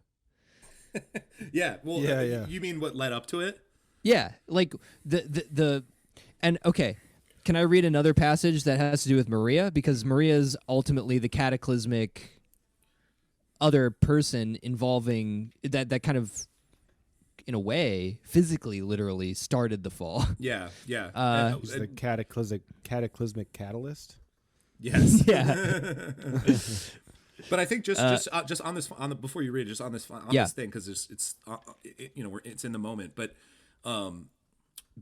Yeah. Well,
yeah.
You mean what led up to it?
Yeah, like and okay. Can I read another passage that has to do with Maria? Because Maria is ultimately the cataclysmic other person involving that kind of, in a way, physically, literally started the fall.
Yeah.
He's the cataclysmic catalyst.
Yes.
Yeah.
But I think just on this before you read, just on this thing, because it's it's in the moment. But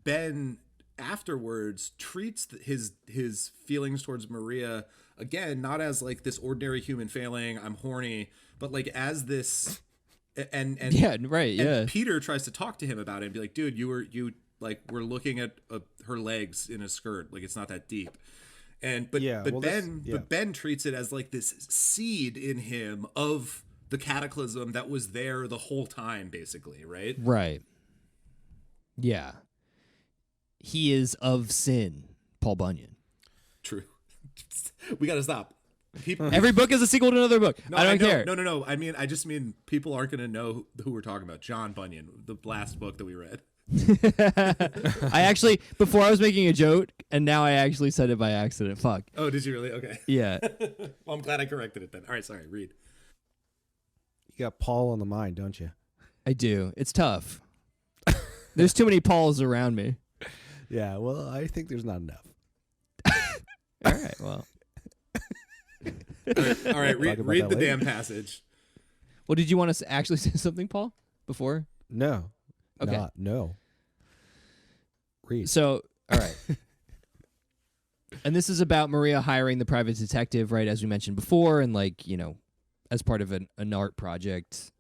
Ben afterwards treats his feelings towards Maria again not as like this ordinary human failing, I'm horny, but like as this and
yeah, right, yeah.
And Peter tries to talk to him about it and be like, dude, you like we're looking at her legs in a skirt, like it's not that deep. But Ben treats it as like this seed in him of the cataclysm that was there the whole time, basically, right?
Right. Yeah. He is of sin, Paul Bunyan.
True. We got to stop.
Every book is a sequel to another book.
No,
I don't care.
No. I just mean people aren't going to know who we're talking about. John Bunyan, the last book that we read.
I actually, before I was making a joke, and now I actually said it by accident. Fuck.
Oh, did you really? Okay.
Yeah.
Well, I'm glad I corrected it then. All right, sorry. Read.
You got Paul on the mind, don't you?
I do. It's tough. There's too many Pauls around me.
Yeah, well, I think there's not enough.
All right, well.
All right, read the damn passage.
Well, did you want to actually say something, Paul, before?
No.
Okay.
No. Read.
So, all right. And this is about Maria hiring the private detective, right, as we mentioned before, and like, you know, as part of an art project.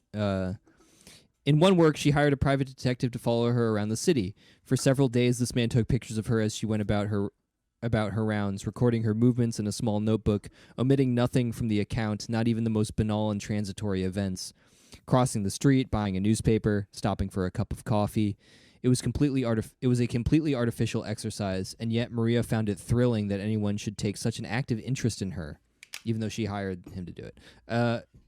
In one work, she hired a private detective to follow her around the city. For several days, this man took pictures of her as she went about her rounds, recording her movements in a small notebook, omitting nothing from the account, not even the most banal and transitory events. Crossing the street, buying a newspaper, stopping for a cup of coffee. It was a completely artificial exercise, and yet Maria found it thrilling that anyone should take such an active interest in her, even though she hired him to do it.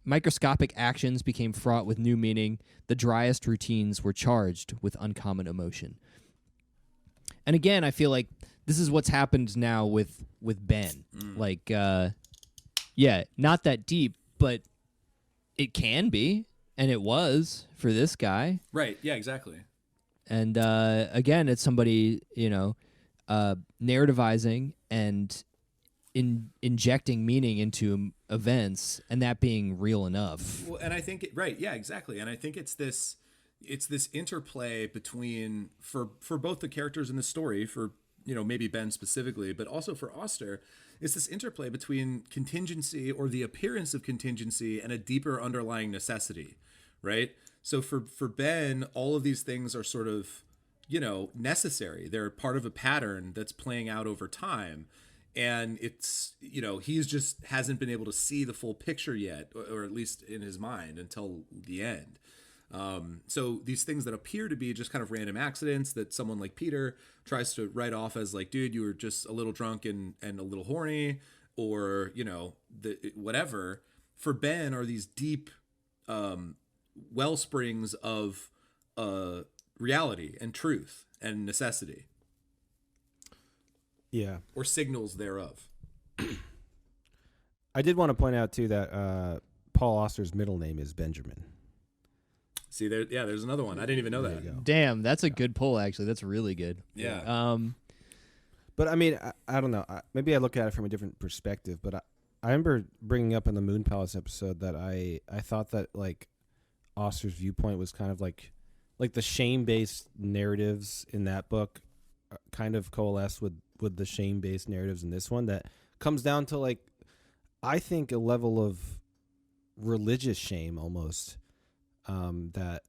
Microscopic actions became fraught with new meaning. The driest routines were charged with uncommon emotion. And again, I feel like this is what's happened now with Ben. Like, not that deep, but it can be, and it was for this guy.
Right, yeah, exactly.
And again, it's somebody, narrativizing and injecting meaning into events, and that being real enough.
Well, and I think right, yeah, exactly. And I think it's this interplay between for both the characters in the story, for maybe Ben specifically, but also for Auster, it's this interplay between contingency or the appearance of contingency and a deeper underlying necessity, right? So for Ben, all of these things are sort of necessary. They're part of a pattern that's playing out over time. And it's, he's just hasn't been able to see the full picture yet, or at least in his mind, until the end. So these things that appear to be just kind of random accidents that someone like Peter tries to write off as like, dude, you were just a little drunk and a little horny, or, whatever, for Ben are these deep well springs of reality and truth and necessity.
Yeah.
Or signals thereof.
I did want to point out, too, that Paul Auster's middle name is Benjamin.
See, there's another one. I didn't even know that.
Damn, that's a good pull, actually. That's really good.
Yeah.
But I mean, I don't know. Maybe I look at it from a different perspective. But I remember bringing up in the Moon Palace episode that I thought that like Auster's viewpoint was kind of like the shame-based narratives in that book kind of coalesce with the shame-based narratives in this one. That comes down to like, I think, a level of religious shame almost that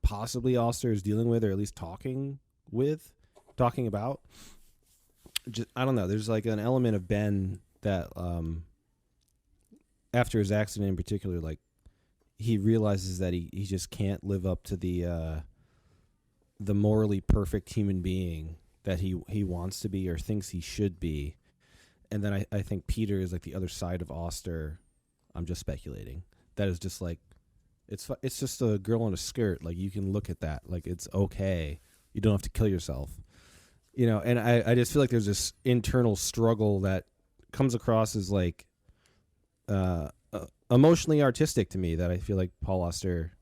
possibly Auster is dealing with, or at least talking about. Just, I don't know. There's like an element of Ben that after his accident in particular, like he realizes that he just can't live up to the morally perfect human being that he wants to be or thinks he should be. And then I think Peter is like the other side of Auster. I'm just speculating. That is just like, it's just a girl in a skirt. Like, you can look at that. Like, it's okay. You don't have to kill yourself. You know, and I just feel like there's this internal struggle that comes across as like emotionally artistic to me that I feel like Paul Auster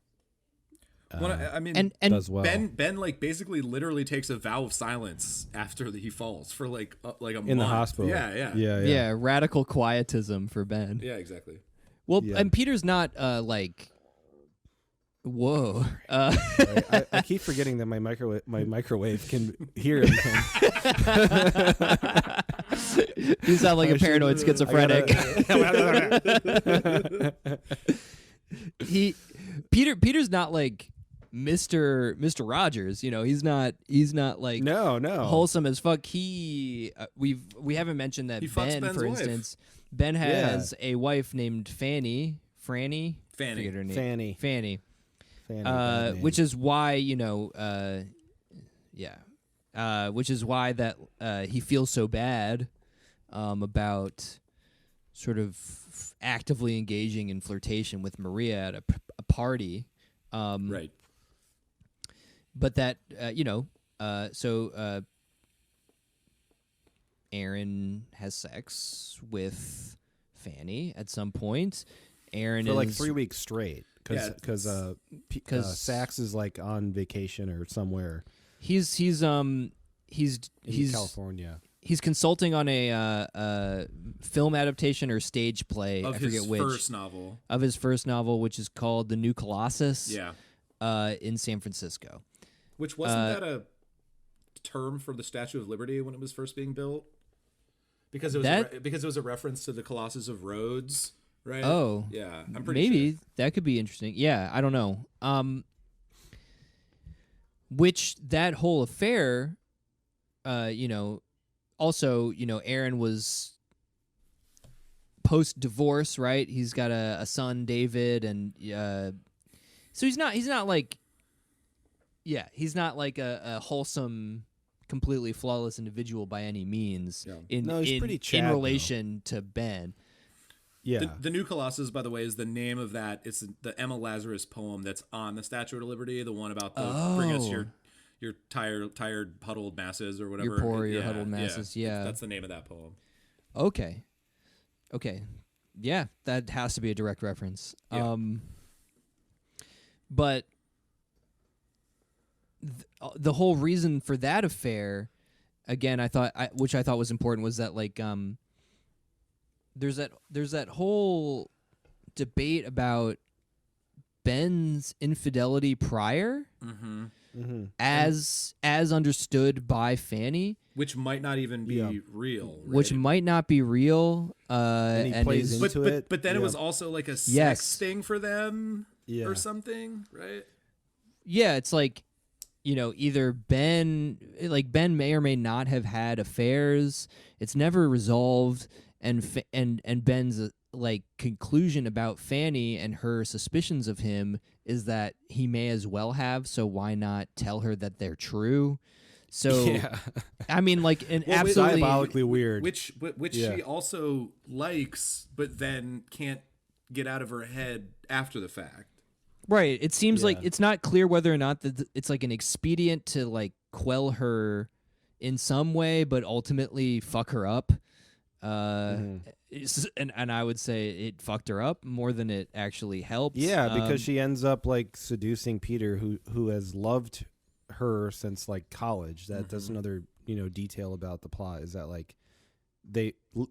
I mean,
and
does well.
Ben like basically literally takes a vow of silence after he falls for like a month.
In the hospital.
Yeah.
Radical quietism for Ben.
Yeah, exactly.
Well,
Yeah.
and Peter's not like, whoa.
I keep forgetting that my microwave can hear him.
You sound like a paranoid schizophrenic. Peter's not like Mr. Rogers, you know. He's not like
no
wholesome as fuck. We haven't mentioned that
He fucks
Ben,
Ben's
for
wife.
instance, Ben has a wife named Franny.
Fanny.
Forget her name. Fanny.
Fanny.
Which is why, you know, which is why that he feels so bad about sort of actively engaging in flirtation with Maria at a party.
Right.
But that, so Aaron has sex with Fanny at some point. Aaron
for
is
like 3 weeks straight because Sax is like on vacation or somewhere.
He's
in California.
He's consulting on a film adaptation or stage play.
Of
I forget
his
which
first novel.
Of his first novel, which is called The New Colossus.
Yeah.
In San Francisco.
Which wasn't that a term for the Statue of Liberty when it was first being built? Because it was a reference to the Colossus of Rhodes, right?
Oh,
yeah. I'm pretty
maybe
sure.
that could be interesting. Yeah, I don't know. Which that whole affair, also, Aaron was post-divorce, right? He's got a son, David, and so he's not like, he's not like a wholesome, completely flawless individual by any means.
Yeah.
He's pretty Chad,
in relation to Ben.
Yeah.
The New Colossus, by the way, is the name of that. It's the Emma Lazarus poem that's on the Statue of Liberty, the one about bring us your tired, huddled masses or whatever.
Your poor, your huddled masses. Yeah.
That's the name of that poem.
Okay. Yeah, that has to be a direct reference.
Yeah.
But the whole reason for that affair, again, which I thought was important, was that like there's that whole debate about Ben's infidelity prior, as understood by Fanny,
which might not even be real. Right?
Which might not be real.
And he plays into it.
But then it was also like a sex thing for them or something, right?
Yeah, it's like, either Ben may or may not have had affairs. It's never resolved, and Ben's conclusion about Fanny and her suspicions of him is that he may as well have. So why not tell her that they're true? So I mean, absolutely
diabolically weird,
which she also likes, but then can't get out of her head after the fact.
Right. It seems like it's not clear whether or not it's like an expedient to like quell her in some way, but ultimately fuck her up. And I would say it fucked her up more than it actually helped.
Yeah, because she ends up like seducing Peter, who has loved her since like college. That's another detail about the plot is that like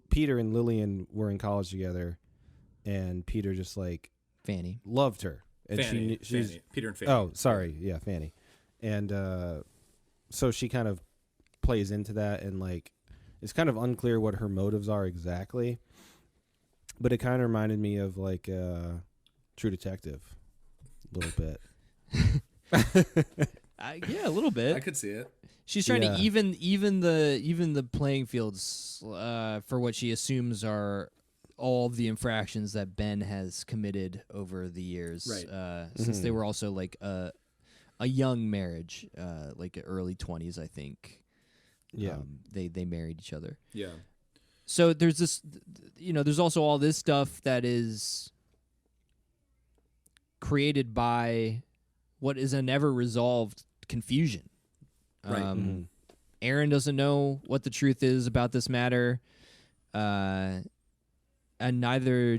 Peter and Lillian were in college together, and Peter just like
Fanny
loved her, and
Fanny,
she's
Fanny. Peter and Fanny.
Oh, sorry, yeah, Fanny, and so she kind of plays into that, and like it's kind of unclear what her motives are exactly, but it kind of reminded me of like True Detective a little bit.
Yeah, a little bit.
I could see it.
She's trying to even the playing fields for what she assumes are all of the infractions that Ben has committed over the years.
Right.
Since they were also like a young marriage, like early 20s, I think.
Yeah.
They married each other.
Yeah.
So there's this, there's also all this stuff that is created by what is a never resolved confusion.
Right.
Aaron doesn't know what the truth is about this matter, and neither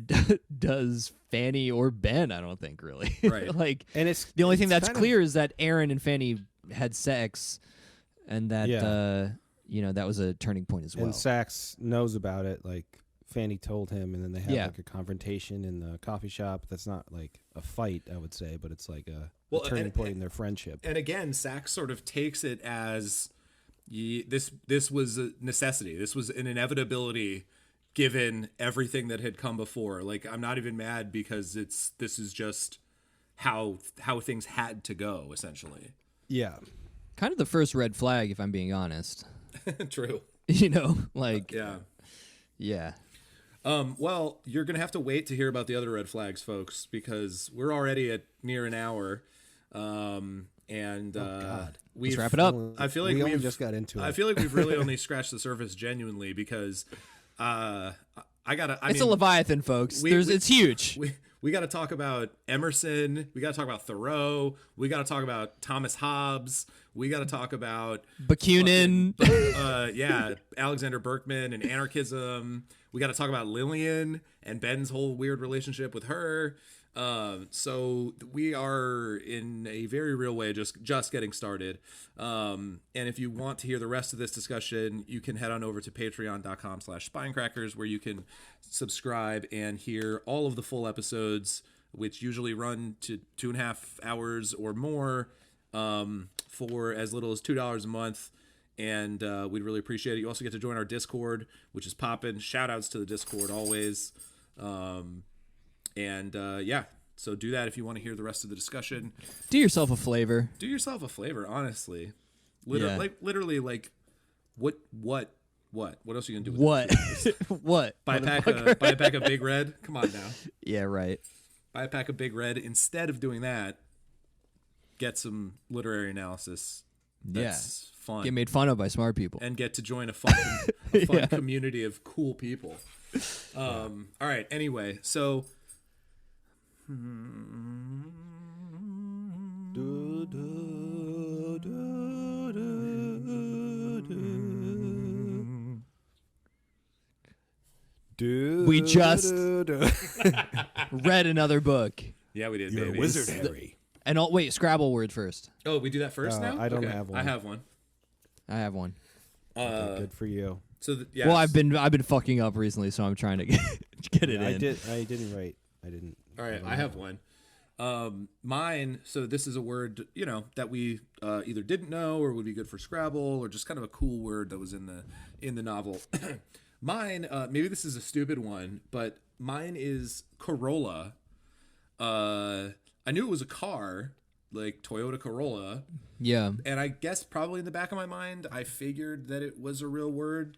does Fanny or Ben, I don't think, really.
Right.
Like,
And it's
the only thing that's
kind of
clear is that Aaron and Fanny had sex, and that that was a turning point as well.
And Sax knows about it. Like Fanny told him, and then they have
Yeah.
like a confrontation in the coffee shop. That's not like a fight, I would say, but it's like a turning point in their friendship.
And again, Sachs sort of takes it as this was a necessity. This was an inevitability given everything that had come before. Like, I'm not even mad because this is just how things had to go, essentially.
Yeah.
Kind of the first red flag, if I'm being honest.
True.
Like
Yeah.
Yeah.
Well, you're going to have to wait to hear about the other red flags, folks, because we're already at near an hour.
God.
Let's wrap it up.
I feel like
we only
we've
just got into it.
I feel like we've really only scratched the surface genuinely because
It's a Leviathan, folks. It's huge.
We got to talk about Emerson. We got to talk about Thoreau. We got to talk about Thomas Hobbes. We got to talk about
Bakunin.
Alexander Berkman and anarchism. We got to talk about Lillian and Ben's whole weird relationship with her. So we are in a very real way just getting started. And if you want to hear the rest of this discussion, you can head on over to patreon.com/spinecrackers, where you can subscribe and hear all of the full episodes, which usually run to 2.5 hours or more, for as little as $2 a month. And we'd really appreciate it. You also get to join our Discord, which is popping. Shout outs to the Discord always. So do that if you want to hear the rest of the discussion.
Do yourself a flavor.
Do yourself a flavor, honestly. Literally, what else are you gonna do with
What? What?
buy a pack of Big Red? Come on now.
Yeah, right.
Buy a pack of Big Red. Instead of doing that, get some literary analysis. That's fun.
Get made fun of by smart people.
And get to join a fun community of cool people. All right. Anyway, so.
We just read another book.
Yeah, we did.
You're
baby.
a wizard, Harry.
And wait, Scrabble word first.
Oh, we do that first now?
I don't have one.
I have one.
I have one.
Okay, good for you.
So
Well, I've been fucking up recently, so I'm trying to get it in.
I didn't write. I didn't.
All right, I have one. Mine. So this is a word, that we either didn't know or would be good for Scrabble, or just kind of a cool word that was in the novel. Mine. Maybe this is a stupid one, but mine is Corolla. I knew it was a car, like Toyota Corolla.
Yeah.
And I guess probably in the back of my mind, I figured that it was a real word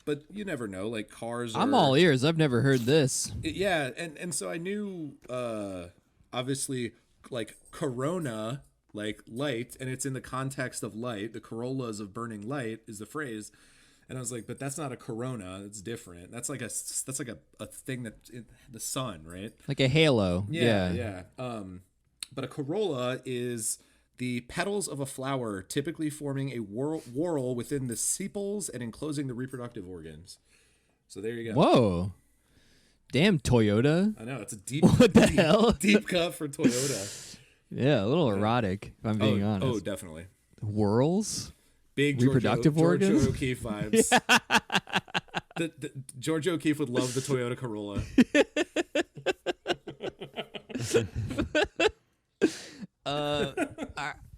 but you never know, like cars
I'm all ears. I've never heard this.
And so I knew, obviously, like Corona, like light, and it's in the context of light. The Corollas of burning light is the phrase. And I was like, but that's not a Corona. It's different. That's like a thing that's in the sun, right?
Like a halo.
Yeah. But a corolla is the petals of a flower, typically forming a whorl within the sepals and enclosing the reproductive organs. So there you go.
Whoa. Damn, Toyota.
I know, it's a deep
hell?
Deep cut for Toyota.
Yeah, a little erotic, if I'm being honest.
Oh, definitely.
Whirls?
Big
reproductive
George
organs.
O'Keefe vibes. George O'Keefe would love the Toyota Corolla.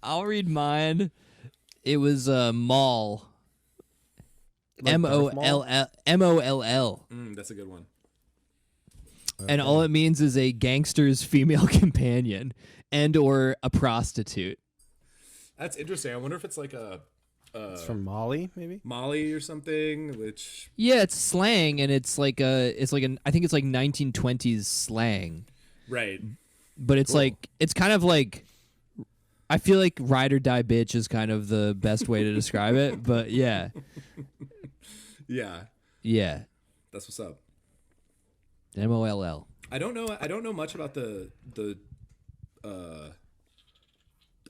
I'll read mine. It was Moll.
Like Darth Maul?
Moll.
That's a good one.
And all it means is a gangster's female companion and or a prostitute.
That's interesting. I wonder if it's like a
It's from Mali, maybe.
Molly or something. Which
Yeah, it's slang, and it's like I think it's like 1920s slang.
right.
But it's
Cool.
like it's kind of like I feel like ride or die bitch is kind of the best way to describe it. But yeah,
Yeah, that's what's up.
MOLL.
I don't know much about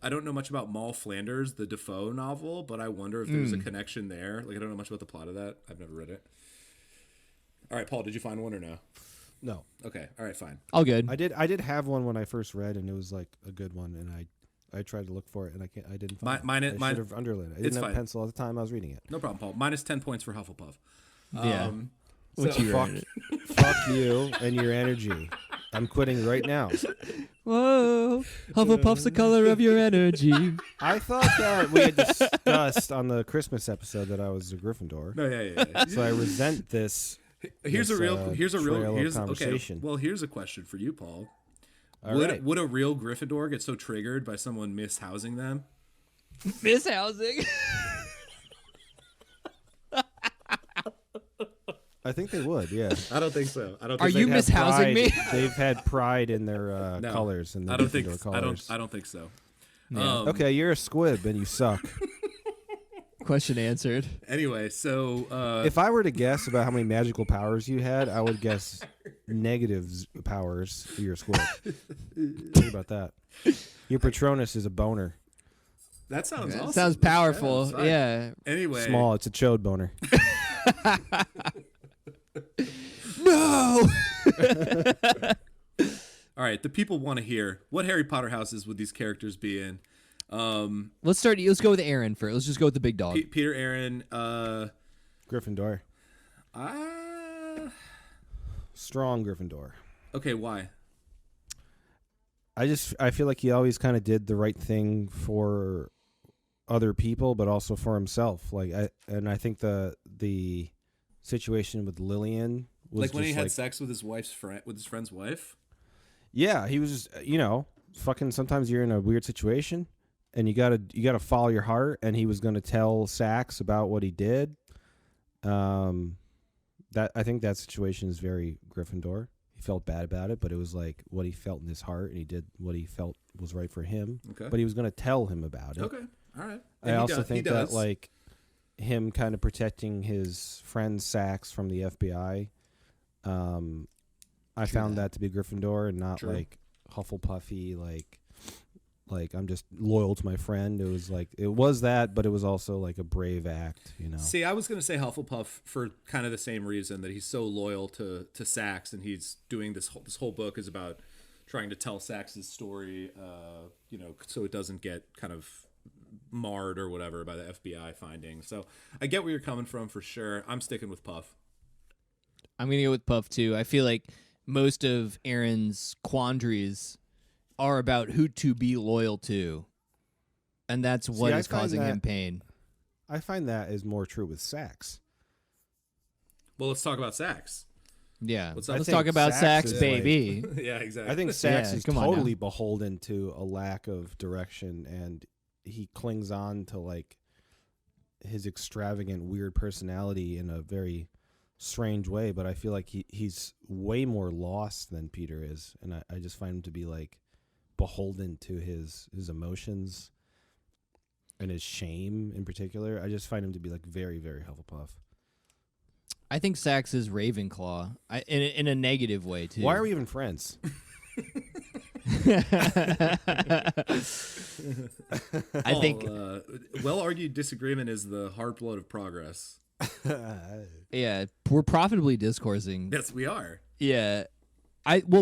I don't know much about Moll Flanders, the Defoe novel, but I wonder if there's a connection there. Like, I don't know much about the plot of that. I've never read it. All right, Paul, did you find one or no?
No.
Okay, all right, fine.
All good.
I did have one when I first read, and it was like a good one, and I tried to look for it, and I didn't find it.
Mine
I should have underlined it. I didn't have
fine.
a pencil at the time I was reading it.
No problem, Paul. Minus 10 points for Hufflepuff.
Yeah. What
So-
you
Fuck,
read?
fuck you and your energy. I'm quitting right now.
Whoa, Hufflepuff's the color of your energy.
I thought that we had discussed on the Christmas episode that I was a Gryffindor,
No, yeah.
so I resent this.
Here's a real
conversation.
Okay. Well, here's a question for you, Paul.
All right.
Would a real Gryffindor get so triggered by someone mishousing them?
Mishousing.
I think they would. Yeah.
I don't think so. I don't.
Are
Think
you
They'd have
mishousing
pride-
me?
They've had pride in their
No.
colors and the
I don't think.
Gryffindor colors.
I don't think so.
Yeah.
Okay, you're a squib and you suck.
Question answered.
Anyway, so
If I were to guess about how many magical powers you had, I would guess negative powers. You're a squib. Think about that. Your Patronus is a boner.
that sounds
That
awesome.
sounds powerful.
That's fine.
Yeah.
Anyway,
Small. It's a chode boner.
No.
all right. The people want to hear what Harry Potter houses would these characters be in.
Let's go with Aaron first. Let's just go with the big dog.
Peter, Aaron.
Gryffindor. Strong Gryffindor.
Okay, why?
I feel like he always kind of did the right thing for other people, but also for himself. I think the situation with Lillian was
Like when
just
he had sex with his friend's wife.
Yeah, he was just, fucking. Sometimes you're in a weird situation, and you gotta follow your heart. And he was gonna tell Sax about what he did. That I think that situation is very Gryffindor. He felt bad about it, but it was like what he felt in his heart, and he did what he felt was right for him.
Okay.
But he was gonna tell him about it.
Okay. All right.
I also think that like him kind of protecting his friend Sax from the FBI. I found that to be Gryffindor and not
True.
like Hufflepuffy, like I'm just loyal to my friend. It was that, but it was also like a brave act,
See, I was going to say Hufflepuff for kind of the same reason that he's so loyal to Sax, and he's doing this whole book is about trying to tell Sax's story, so it doesn't get kind of marred or whatever by the FBI finding. So I get where you're coming from for sure. I'm sticking with Puff.
I'm gonna go with Puff too. I feel like most of Aaron's quandaries are about who to be loyal to, and that's what is causing him pain.
I find that is more true with Sax.
Well, let's talk about Sax.
Yeah,
Let's
let's talk about
Sax
Sax,
is
baby.
Yeah, exactly.
I think Sax
Yeah,
is
come on
totally
now.
beholden to a lack of direction, and he clings on to like his extravagant, weird personality in a very strange way. But I feel like he's way more lost than Peter is, and I just find him to be like beholden to his emotions and his shame in particular. I just find him to be like very, very Hufflepuff.
I think Sax is Ravenclaw, in a negative way too.
Why are we even friends?
I think
well-argued disagreement is the hard blood of progress.
yeah, we're profitably discoursing.
Yes, we are.
Yeah,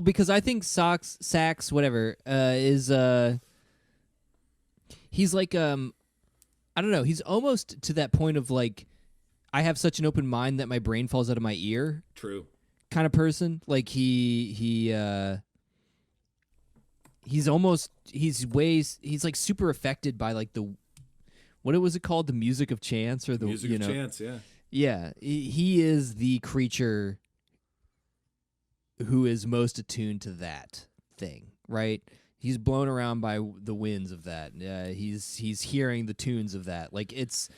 because I think Sax whatever is he's like I don't know. He's almost to that point of like, I have such an open mind that my brain falls out of my ear.
True.
Kind of person. Like he's like super affected by like what was it called? The music of chance or the
music of chance, yeah.
Yeah, he is the creature who is most attuned to that thing, right? He's blown around by the winds of that. He's hearing the tunes of that. Like it's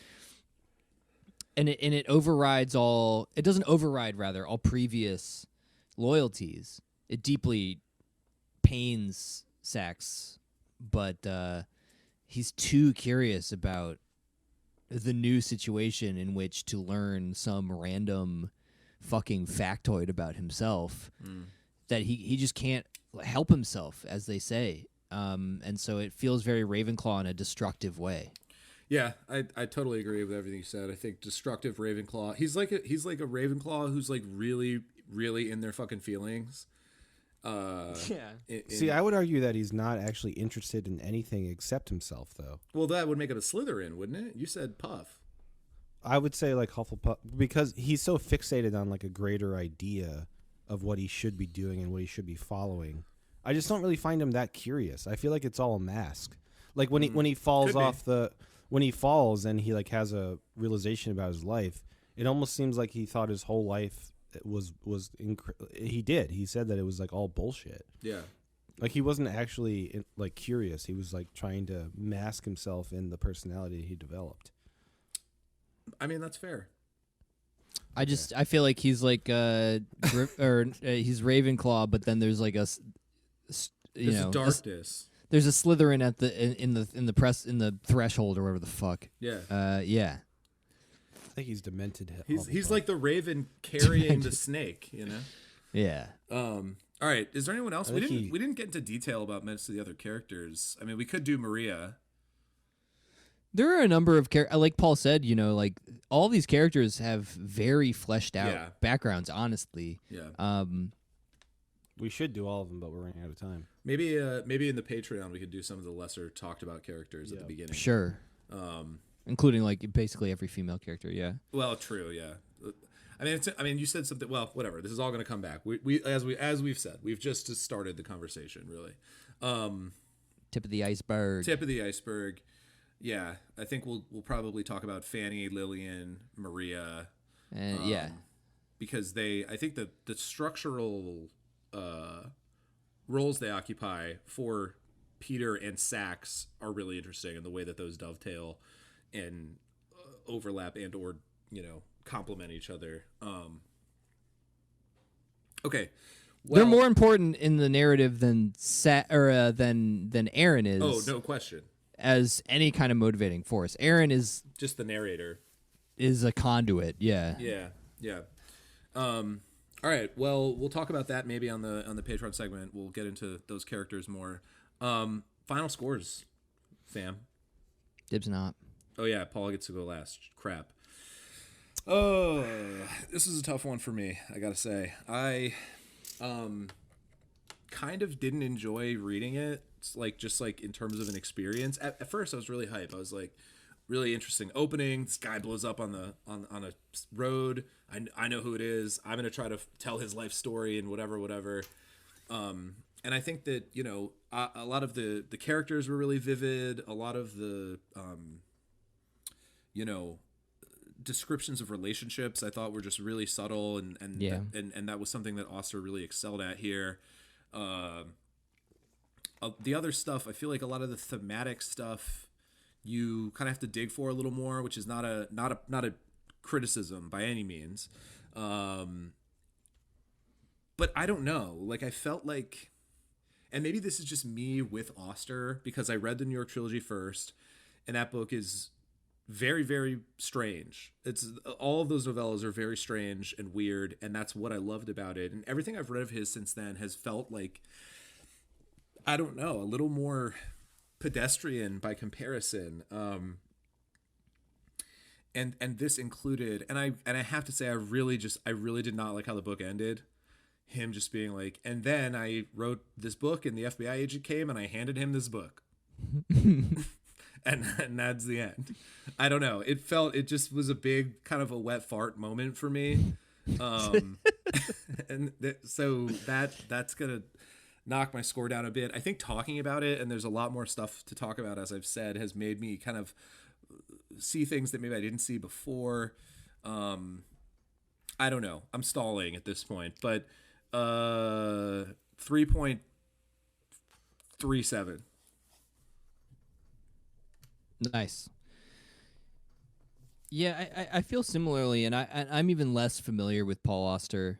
and it overrides all. It doesn't override rather all previous loyalties. It deeply pains Sax, but he's too curious about the new situation in which to learn some random fucking factoid about himself that he just can't help himself, as they say. And so it feels very Ravenclaw in a destructive way.
Yeah, I totally agree with everything you said. I think destructive Ravenclaw. He's like a Ravenclaw who's like really, really in their fucking feelings.
See, I would argue that he's not actually interested in anything except himself, though.
Well, that would make him a Slytherin, wouldn't it? You said Puff.
I would say like Hufflepuff, because he's so fixated on like a greater idea of what he should be doing and what he should be following. I just don't really find him that curious. I feel like it's all a mask. Like when he falls when he falls and he like has a realization about his life, it almost seems like he thought his whole life he did. He said that it was like all bullshit.
Yeah.
Like he wasn't actually like curious. He was like trying to mask himself in the personality he developed.
I mean, that's fair.
I feel like he's like he's Ravenclaw, but then there's like a
There's a darkness.
There's a Slytherin at in the threshold or whatever the fuck.
Yeah.
Yeah.
I think he's demented.
He's like the Raven carrying the snake, you know.
Yeah.
All right. Is there anyone else? We didn't get into detail about most of the other characters. I mean, we could do Maria.
There are a number of characters. Like Paul said, like all these characters have very fleshed out backgrounds. Honestly.
Yeah.
We should do all of them, but we're running out of time.
Maybe in the Patreon we could do some of the lesser talked about characters at the beginning.
Sure. Including like basically every female character. Yeah.
Well, true. Yeah. I mean, you said something. Well, whatever. This is all going to come back. We as we've said, we've just started the conversation. Really.
Tip of the iceberg.
Tip of the iceberg. Yeah, I think we'll probably talk about Fanny, Lillian, Maria,
and
because I think the structural roles they occupy for Peter and Sax are really interesting, and the way that those dovetail and overlap and or complement each other. Okay, well,
they're more important in the narrative than than Aaron is.
Oh, no question.
As any kind of motivating force, Aaron is
just the narrator.
Is a conduit. Yeah.
Yeah. All right. Well, we'll talk about that maybe on the Patreon segment. We'll get into those characters more. Final scores, fam.
Dibs not.
Oh yeah, Paul gets to go last. Crap. Oh, this is a tough one for me. I gotta say, I kind of didn't enjoy reading it. It's like just like in terms of an experience. At first, I was really hyped. I was like, really interesting opening. This guy blows up on a road. I know who it is. I'm gonna try to tell his life story and whatever. And I think that a lot of the characters were really vivid. A lot of the descriptions of relationships I thought were just really subtle, and that was something that Auster really excelled at here. The other stuff, I feel like a lot of the thematic stuff you kind of have to dig for a little more, which is not a criticism by any means. But I don't know. Like I felt like, and maybe this is just me with Auster because I read the New York trilogy first, and that book is very, very strange. It's all of those novellas are very strange and weird, and that's what I loved about it. And everything I've read of his since then has felt like, I don't know, a little more pedestrian by comparison. And this included, and I have to say, I really did not like how the book ended. Him just being like, and then I wrote this book, and the FBI agent came, and I handed him this book. and that's the end. I don't know. It just was a big kind of a wet fart moment for me. And so that's gonna knock my score down a bit. I think talking about it, and there's a lot more stuff to talk about, as I've said, has made me kind of see things that maybe I didn't see before. I don't know. I'm stalling at this point, but 3.37.
Nice. Yeah, I feel similarly, and I'm even less familiar with Paul Auster.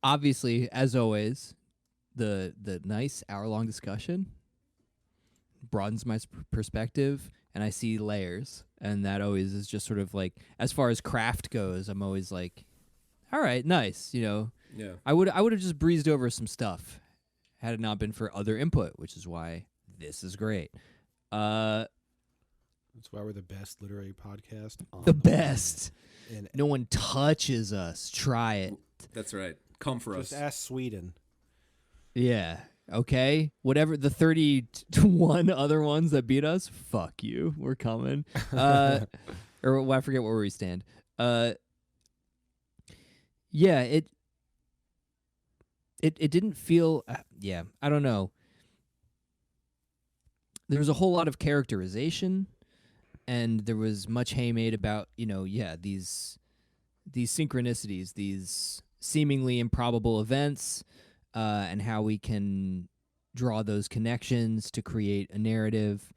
Obviously, as always, the nice hour-long discussion broadens my perspective, and I see layers, and that always is just sort of like, as far as craft goes, I'm always like, all right, nice, you know.
Yeah.
I would have just breezed over some stuff had it not been for other input, which is why this is great.
That's why we're the best literary podcast on
The best.
And
No one touches us. Try it.
That's right. Come for
just
us.
ask Sweden.
Yeah. Okay. Whatever the 31 other ones that beat us, fuck you. We're coming. Or well, I forget where we stand. Yeah, it didn't feel yeah, I don't know. There was a whole lot of characterization, and there was much hay made about, these synchronicities, these seemingly improbable events, and how we can draw those connections to create a narrative.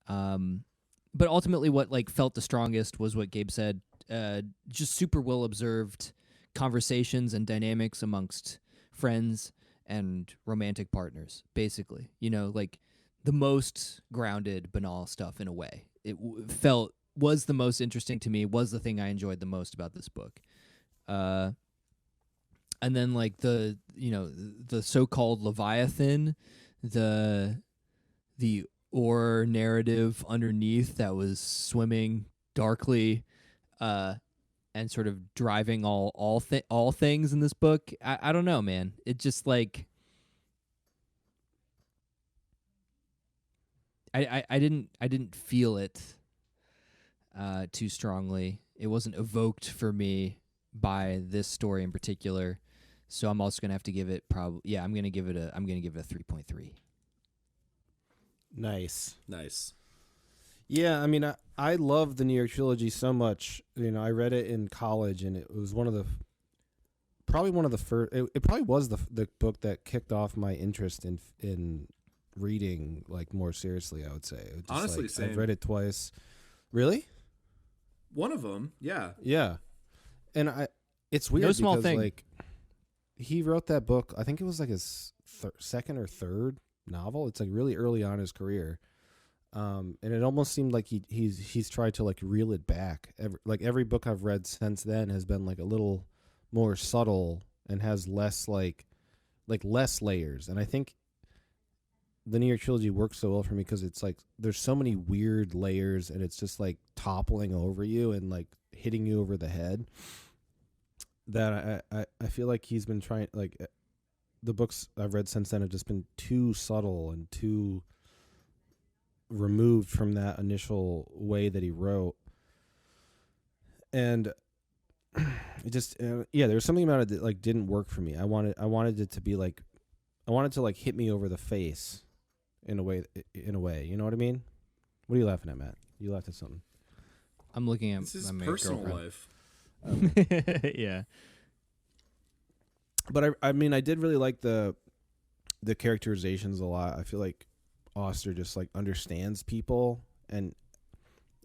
But ultimately what felt the strongest was what Gabe said, just super well observed conversations and dynamics amongst friends and romantic partners, basically. The most grounded, banal stuff in a way. It was the most interesting to me, was the thing I enjoyed the most about this book. And then the so-called Leviathan, the ore narrative underneath that was swimming darkly, and sort of driving all things in this book. I don't know, man. It just I didn't feel it too strongly. It wasn't evoked for me by this story in particular. So I'm also gonna have to give it I'm gonna give it a 3.3.
Nice.
Yeah,
I mean, I love the New York trilogy so much. I read it in college, and it was probably one of the first. It probably was the book that kicked off my interest in reading more seriously. I would say. Just,
honestly, same.
I've read it twice. Really?
One of them, yeah.
Yeah, and it's weird.
No small
because,
thing.
He wrote that book. I think it was his second or third novel. It's really early on in his career. And it almost seemed like he's tried to reel it back. Every book I've read since then has been a little more subtle and has less less layers. And I think the New York trilogy works so well for me because it's there's so many weird layers, and it's just toppling over you and hitting you over the head, that I feel like he's been trying. The books I've read since then have just been too subtle and too removed from that initial way that he wrote. And it just there was something about it that didn't work for me. I wanted it to be I wanted to hit me over the face in a way, you know what I mean? What are you laughing at, Matt? You laughed at something.
I'm looking at
this is
my
personal
girlfriend.
life.
Yeah.
But I mean, I did really like the characterizations a lot. I feel like Auster just understands people, and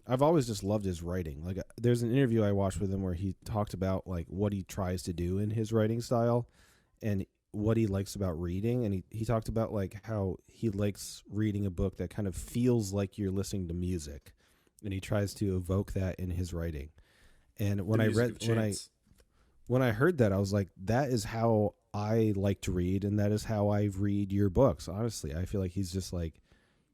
I've always just loved his writing. There's an interview I watched with him where he talked about what he tries to do in his writing style and what he likes about reading, and he talked about how he likes reading a book that kind of feels like you're listening to music, and he tries to evoke that in his writing. And when I heard that, I was like, that is how I like to read, and that is how I read your books. Honestly, I feel like he's just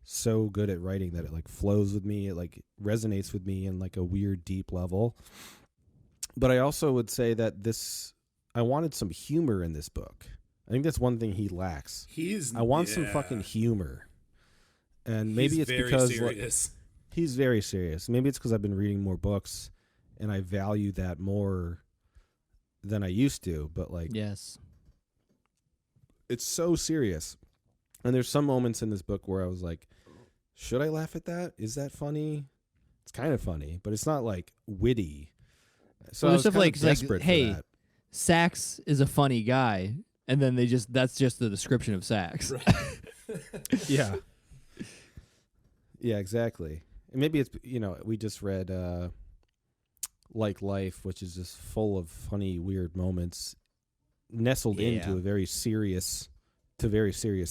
so good at writing that it flows with me. It resonates with me in a weird, deep level. But I also would say that I wanted some humor in this book. I think that's one thing he lacks.
I
want some fucking humor. And maybe it's because
serious.
He's very serious. Maybe it's because I've been reading more books and I value that more than I used to. But like,
yes,
it's so serious. And there's some moments in this book where I was like, should I laugh at that? Is that funny? It's kind of funny, but it's not like witty. So
well,
I was
stuff
kind of desperate for
hey,
that.
Sax is a funny guy, and then that's just the description of Sax.
Right.
Yeah. Yeah, exactly. And maybe it's, we just read Like Life, which is just full of funny, weird moments nestled into very serious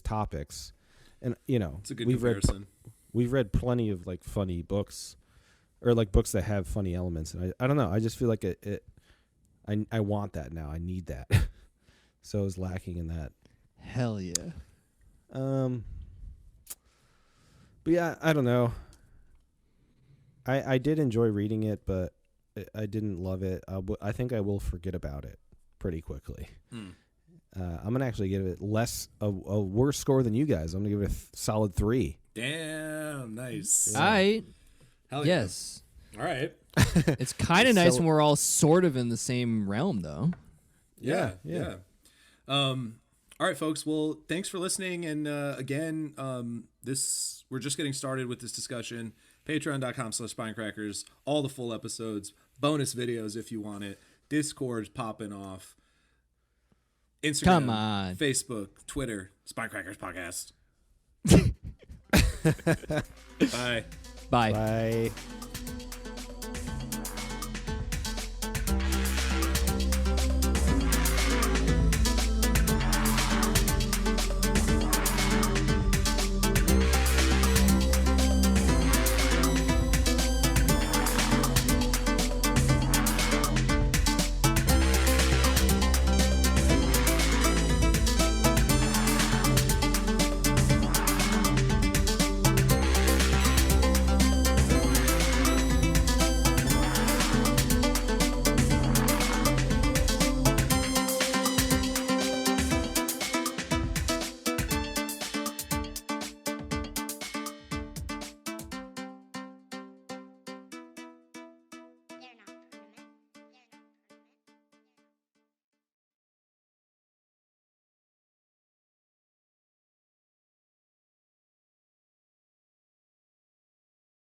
topics. And,
It's a good
we've
comparison.
We've read plenty of like funny books or like books that have funny elements. And I don't know. I just feel like I want that now. I need that. So I was lacking in that.
Hell yeah.
But yeah, I don't know. I did enjoy reading it, but I didn't love it. I think I will forget about it pretty quickly. I'm going to actually give it a worse score than you guys. I'm going to give it a solid 3.
Damn, nice.
Yeah. All right.
Hell yeah.
Yes.
All right.
It's kind of nice when we're all sort of in the same realm, though.
Yeah. All right, folks. Well, thanks for listening. And again, we're just getting started with this discussion. Patreon.com/Spinecrackers. All the full episodes, bonus videos if you want it. Discord's popping off. Instagram,
come on,
Facebook, Twitter, Spinecrackers Podcast. Bye.
Bye.
Bye.